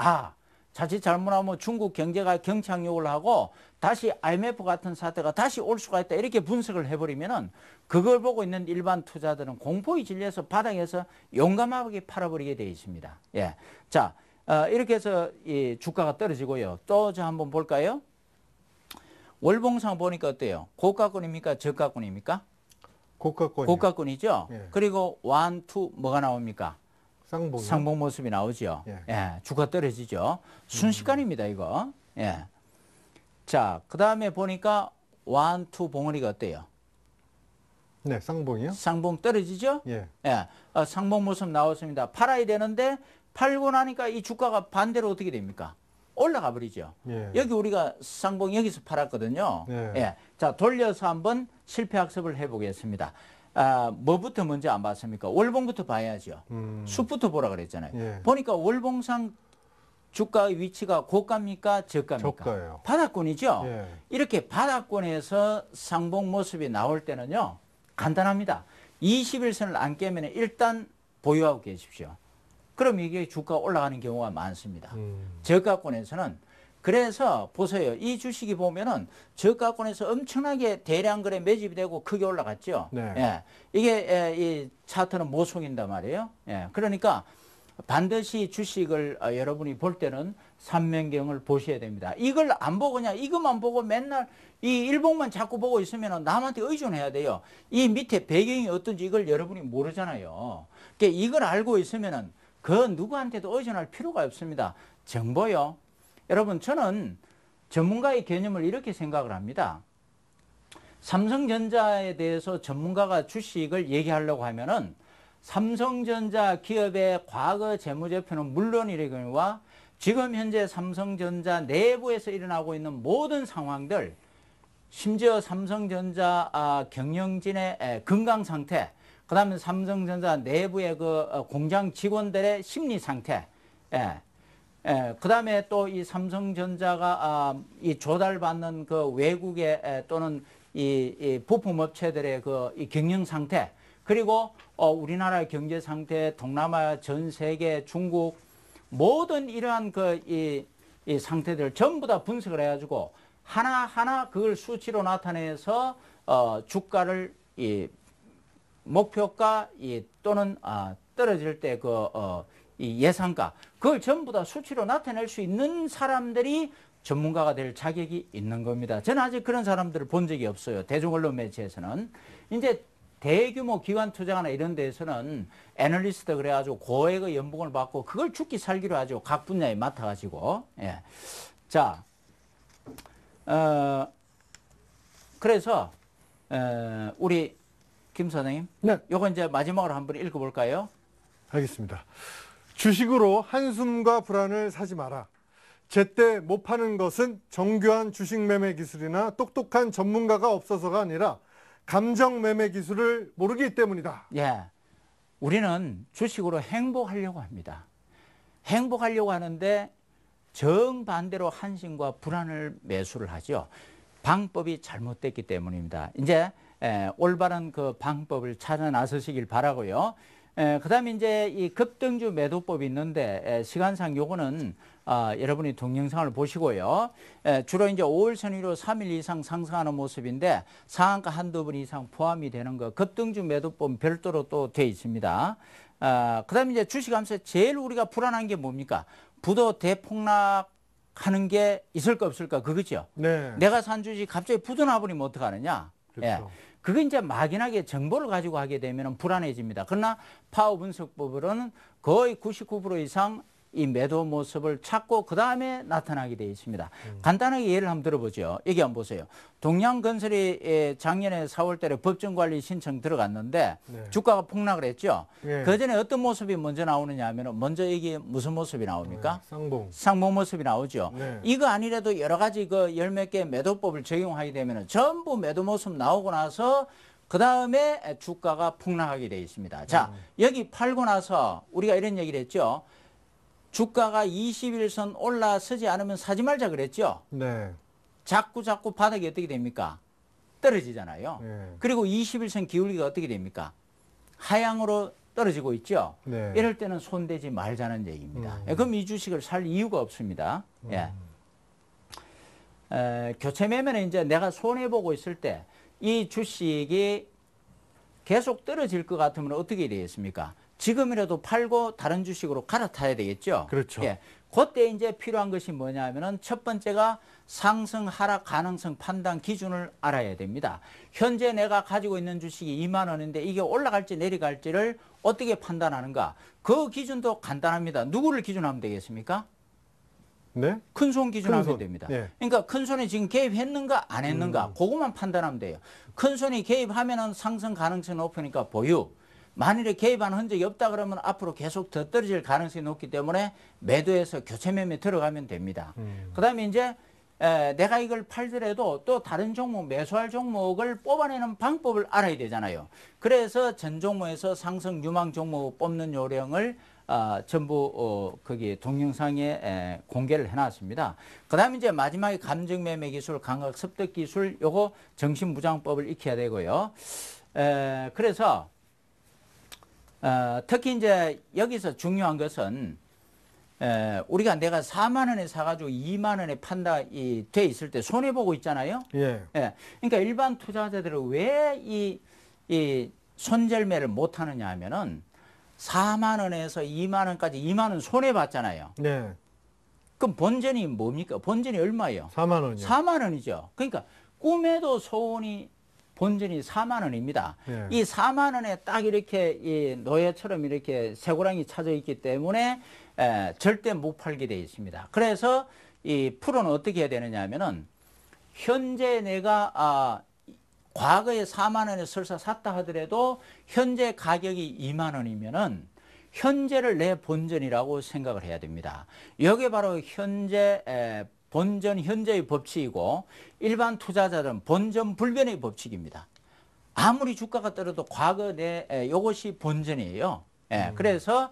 자칫 잘못하면 중국 경제가 경착륙을 하고 다시 IMF 같은 사태가 다시 올 수가 있다. 이렇게 분석을 해버리면은 그걸 보고 있는 일반 투자들은 공포에 질려서 바닥에서 용감하게 팔아버리게 되어 있습니다. 예. 자, 이렇게 해서 이 주가가 떨어지고요. 또 저 한번 볼까요? 월봉상 보니까 어때요? 고가권입니까? 저가권입니까? 고가권. 고가권이죠? 예. 그리고 1, 2 뭐가 나옵니까? 쌍봉. 상봉 모습이 나오죠. 예. 예, 주가 떨어지죠. 순식간입니다, 이거. 예. 자, 그 다음에 보니까 1, 2 봉어리가 어때요? 네, 쌍봉이요? 상봉 떨어지죠? 예. 예. 상봉 모습 나왔습니다. 팔아야 되는데 팔고 나니까 이 주가가 반대로 어떻게 됩니까? 올라가 버리죠. 예. 여기 우리가 쌍봉 여기서 팔았거든요. 네. 예. 자, 돌려서 한번 실패 학습을 해보겠습니다. 뭐부터 먼저 안 봤습니까? 월봉부터 봐야죠. 숲부터 보라 그랬잖아요. 예. 보니까 월봉상 주가의 위치가 고가입니까? 저가입니까? 저가예요. 바닥권이죠. 예. 이렇게 바닥권에서 상봉 모습이 나올 때는요, 간단합니다. 21선을 안 깨면 일단 보유하고 계십시오. 그럼 이게 주가 올라가는 경우가 많습니다. 저가권에서는 그래서 보세요. 이 주식이 보면은 저가권에서 엄청나게 대량 거래 매집이 되고 크게 올라갔죠. 네. 예. 이게 이 차트는 못 속인단 말이에요. 예. 그러니까 반드시 주식을 여러분이 볼 때는 삼면경을 보셔야 됩니다. 이걸 안 보고 그냥 이것만 보고 맨날 이 일봉만 자꾸 보고 있으면 남한테 의존해야 돼요. 이 밑에 배경이 어떤지 이걸 여러분이 모르잖아요. 그러니까 이걸 알고 있으면은 그 누구한테도 의존할 필요가 없습니다. 정보요. 여러분, 저는 전문가의 개념을 이렇게 생각을 합니다. 삼성전자에 대해서 전문가가 주식을 얘기하려고 하면은 삼성전자 기업의 과거 재무제표는 물론이라거니와 지금 현재 삼성전자 내부에서 일어나고 있는 모든 상황들, 심지어 삼성전자 경영진의 건강 상태, 그 다음에 삼성전자 내부의 그 공장 직원들의 심리 상태, 그 다음에 또 이 삼성전자가 이 조달받는 그 외국의 또는 이 부품업체들의 그 이 경영 상태, 그리고 우리나라의 경제 상태, 동남아, 전 세계, 중국 모든 이러한 그 이 상태들을 전부 다 분석을 해가지고 하나하나 그걸 수치로 나타내서 주가를 이 목표가 또는 떨어질 때 이 예상가, 그걸 전부 다 수치로 나타낼 수 있는 사람들이 전문가가 될 자격이 있는 겁니다. 저는 아직 그런 사람들을 본 적이 없어요. 대중언론 매체에서는. 이제 대규모 기관 투자나 이런 데에서는 애널리스트 그래가지고 고액의 연봉을 받고 그걸 죽기 살기로 하죠. 각 분야에 맡아가지고. 예. 자, 그래서 우리 김 사장님, 네. 요거 이제 마지막으로 한번 읽어볼까요? 알겠습니다. 주식으로 한숨과 불안을 사지 마라. 제때 못 파는 것은 정교한 주식 매매 기술이나 똑똑한 전문가가 없어서가 아니라 감정 매매 기술을 모르기 때문이다. 예. 우리는 주식으로 행복하려고 합니다. 행복하려고 하는데 정반대로 한심과 불안을 매수를 하죠. 방법이 잘못됐기 때문입니다. 이제 올바른 그 방법을 찾아 나서시길 바라고요. 그다음에 이제 이 급등주 매도법이 있는데 시간상 요거는 여러분이 동영상을 보시고요. 주로 이제 5일 선이로 3일 이상 상승하는 모습인데 상한가 한두 번 이상 포함이 되는 거 급등주 매도법 별도로 또 돼 있습니다. 그다음에 이제 주식하면서 제일 우리가 불안한 게 뭡니까? 부도 대폭락하는 게 있을까 없을까 그거죠. 네. 내가 산 주식 갑자기 부도 나버리면 어떡하느냐. 그렇죠. 그게 이제 막연하게 정보를 가지고 하게 되면 불안해집니다. 그러나 파워 분석법으로는 거의 99% 이상 이 매도 모습을 찾고 그 다음에 나타나게 되어 있습니다. 간단하게 예를 한번 들어보죠. 여기 한번 보세요. 동양건설이 작년에 4월 달에 법정관리 신청 들어갔는데 네. 주가가 폭락을 했죠. 네. 그 전에 어떤 모습이 먼저 나오느냐 하면 먼저 이게 무슨 모습이 나옵니까? 쌍봉. 상봉 모습이 나오죠. 네. 이거 아니라도 여러 가지 그 열 몇 개 매도법을 적용하게 되면 전부 매도 모습 나오고 나서 그 다음에 주가가 폭락하게 되어 있습니다. 자, 여기 팔고 나서 우리가 이런 얘기를 했죠. 주가가 21선 올라서지 않으면 사지 말자 그랬죠. 네. 자꾸 바닥이 어떻게 됩니까? 떨어지잖아요. 네. 그리고 21선 기울기가 어떻게 됩니까? 하향으로 떨어지고 있죠. 네. 이럴 때는 손대지 말자는 얘기입니다. 그럼 이 주식을 살 이유가 없습니다. 예. 교체 매매는 이제 내가 손해보고 있을 때 이 주식이 계속 떨어질 것 같으면 어떻게 되겠습니까? 지금이라도 팔고 다른 주식으로 갈아타야 되겠죠. 그렇죠. 예. 그때 이제 필요한 것이 뭐냐면은 첫 번째가 상승 하락 가능성 판단 기준을 알아야 됩니다. 현재 내가 가지고 있는 주식이 2만 원인데 이게 올라갈지 내려갈지를 어떻게 판단하는가? 그 기준도 간단합니다. 누구를 기준하면 되겠습니까? 네. 큰손 기준하면 큰손. 됩니다. 예. 그러니까 큰손이 지금 개입했는가 안 했는가 그것만 판단하면 돼요. 큰손이 개입하면은 상승 가능성이 높으니까 보유. 만일에 개입한 흔적이 없다 그러면 앞으로 계속 더 떨어질 가능성이 높기 때문에 매도해서 교체 매매 들어가면 됩니다. 그다음에 이제 내가 이걸 팔더라도 또 다른 종목 매수할 종목을 뽑아내는 방법을 알아야 되잖아요. 그래서 전 종목에서 상승 유망 종목 뽑는 요령을 전부 거기 동영상에 공개를 해놨습니다. 그다음에 이제 마지막에 감정 매매 기술, 감각 습득 기술, 요거 정신무장법을 익혀야 되고요. 그래서 특히 이제 여기서 중요한 것은 우리가 내가 4만 원에 사가지고 2만 원에 판다 돼 있을 때 손해 보고 있잖아요. 예. 그러니까 일반 투자자들은 왜 이 손절매를 못 하느냐 하면은 4만 원에서 2만 원까지 2만 원 손해 봤잖아요. 네. 그럼 본전이 뭡니까? 본전이 얼마예요? 4만 원이요. 4만 원이죠. 그러니까 꿈에도 소원이 본전이 4만 원입니다. 네. 이 4만 원에 딱 이렇게 이 노예처럼 이렇게 쇠고랑이 차져 있기 때문에 절대 못 팔게 되어 있습니다. 그래서 이 프로는 어떻게 해야 되느냐 하면은 현재 내가 과거에 4만 원에 설사 샀다 하더라도 현재 가격이 2만 원이면은 현재를 내 본전이라고 생각을 해야 됩니다. 이게 바로 현재 본전 현재의 법칙이고 일반 투자자들은 본전 불변의 법칙입니다. 아무리 주가가 떨어도 과거 내 이것이 본전이에요. 그래서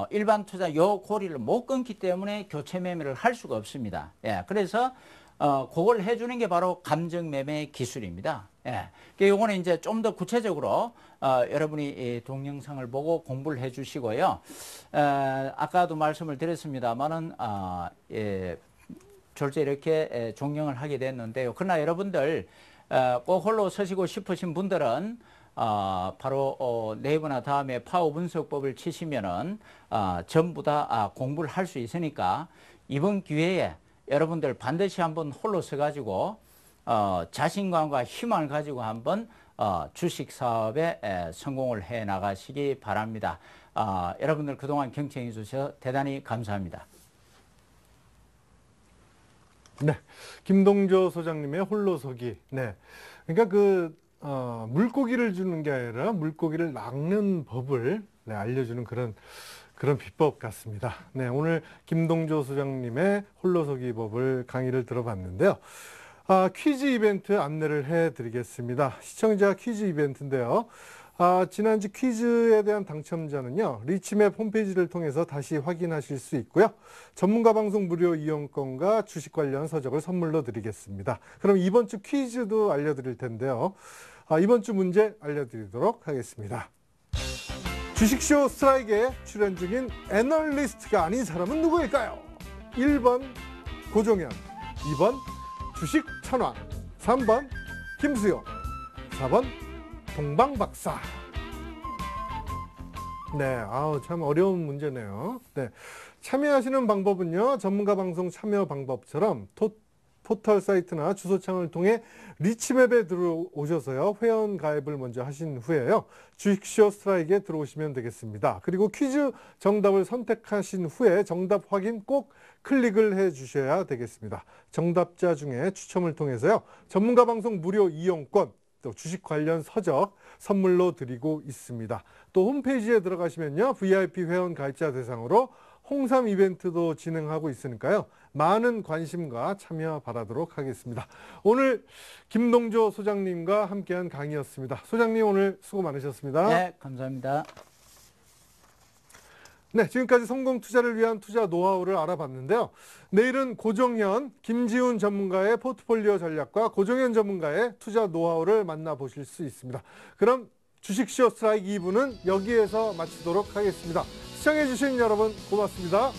일반 투자 요 고리를 못 끊기 때문에 교체 매매를 할 수가 없습니다. 그래서 그걸 해주는 게 바로 감정 매매 기술입니다. 요거는 이제 좀 더 구체적으로 여러분이 이 동영상을 보고 공부를 해주시고요. 아까도 말씀을 드렸습니다만은 졸제 이렇게 종영을 하게 됐는데요. 그러나 여러분들 꼭 홀로 서시고 싶으신 분들은 바로 네이버나 다음에 파워 분석법을 치시면은 전부 다 공부를 할 수 있으니까 이번 기회에 여러분들 반드시 한번 홀로 서가지고 자신감과 희망을 가지고 한번 주식 사업에 성공을 해 나가시기 바랍니다. 여러분들 그동안 경청해 주셔서 대단히 감사합니다. 네. 김동조 소장님의 홀로서기. 네. 그러니까 물고기를 주는 게 아니라 물고기를 낚는 법을 알려주는 그런 비법 같습니다. 네. 오늘 김동조 소장님의 홀로서기 법을 강의를 들어봤는데요. 퀴즈 이벤트 안내를 해드리겠습니다. 시청자 퀴즈 이벤트인데요. 지난주 퀴즈에 대한 당첨자는요, 리치맵 홈페이지를 통해서 다시 확인하실 수 있고요. 전문가 방송 무료 이용권과 주식 관련 서적을 선물로 드리겠습니다. 그럼 이번 주 퀴즈도 알려드릴 텐데요. 이번 주 문제 알려드리도록 하겠습니다. 주식쇼 스트라이크에 출연 중인 애널리스트가 아닌 사람은 누구일까요? 1번 고종현, 2번 주식 천왕, 3번 김수용, 4번 동방박사. 네, 아우 참 어려운 문제네요. 네, 참여하시는 방법은요, 전문가 방송 참여 방법처럼 포털 사이트나 주소창을 통해 리치맵에 들어오셔서요, 회원 가입을 먼저 하신 후에요, 주식쇼 스트라이크에 들어오시면 되겠습니다. 그리고 퀴즈 정답을 선택하신 후에 정답 확인 꼭 클릭을 해 주셔야 되겠습니다. 정답자 중에 추첨을 통해서요, 전문가 방송 무료 이용권, 또 주식 관련 서적 선물로 드리고 있습니다. 또 홈페이지에 들어가시면요, VIP 회원 가입자 대상으로 홍삼 이벤트도 진행하고 있으니까요, 많은 관심과 참여 바라도록 하겠습니다. 오늘 김동조 소장님과 함께한 강의였습니다. 소장님 오늘 수고 많으셨습니다. 네, 감사합니다. 네, 지금까지 성공 투자를 위한 투자 노하우를 알아봤는데요. 내일은 고종현, 김지훈 전문가의 포트폴리오 전략과 고종현 전문가의 투자 노하우를 만나보실 수 있습니다. 그럼 주식쇼 스트라이크 2부는 여기에서 마치도록 하겠습니다. 시청해주신 여러분 고맙습니다.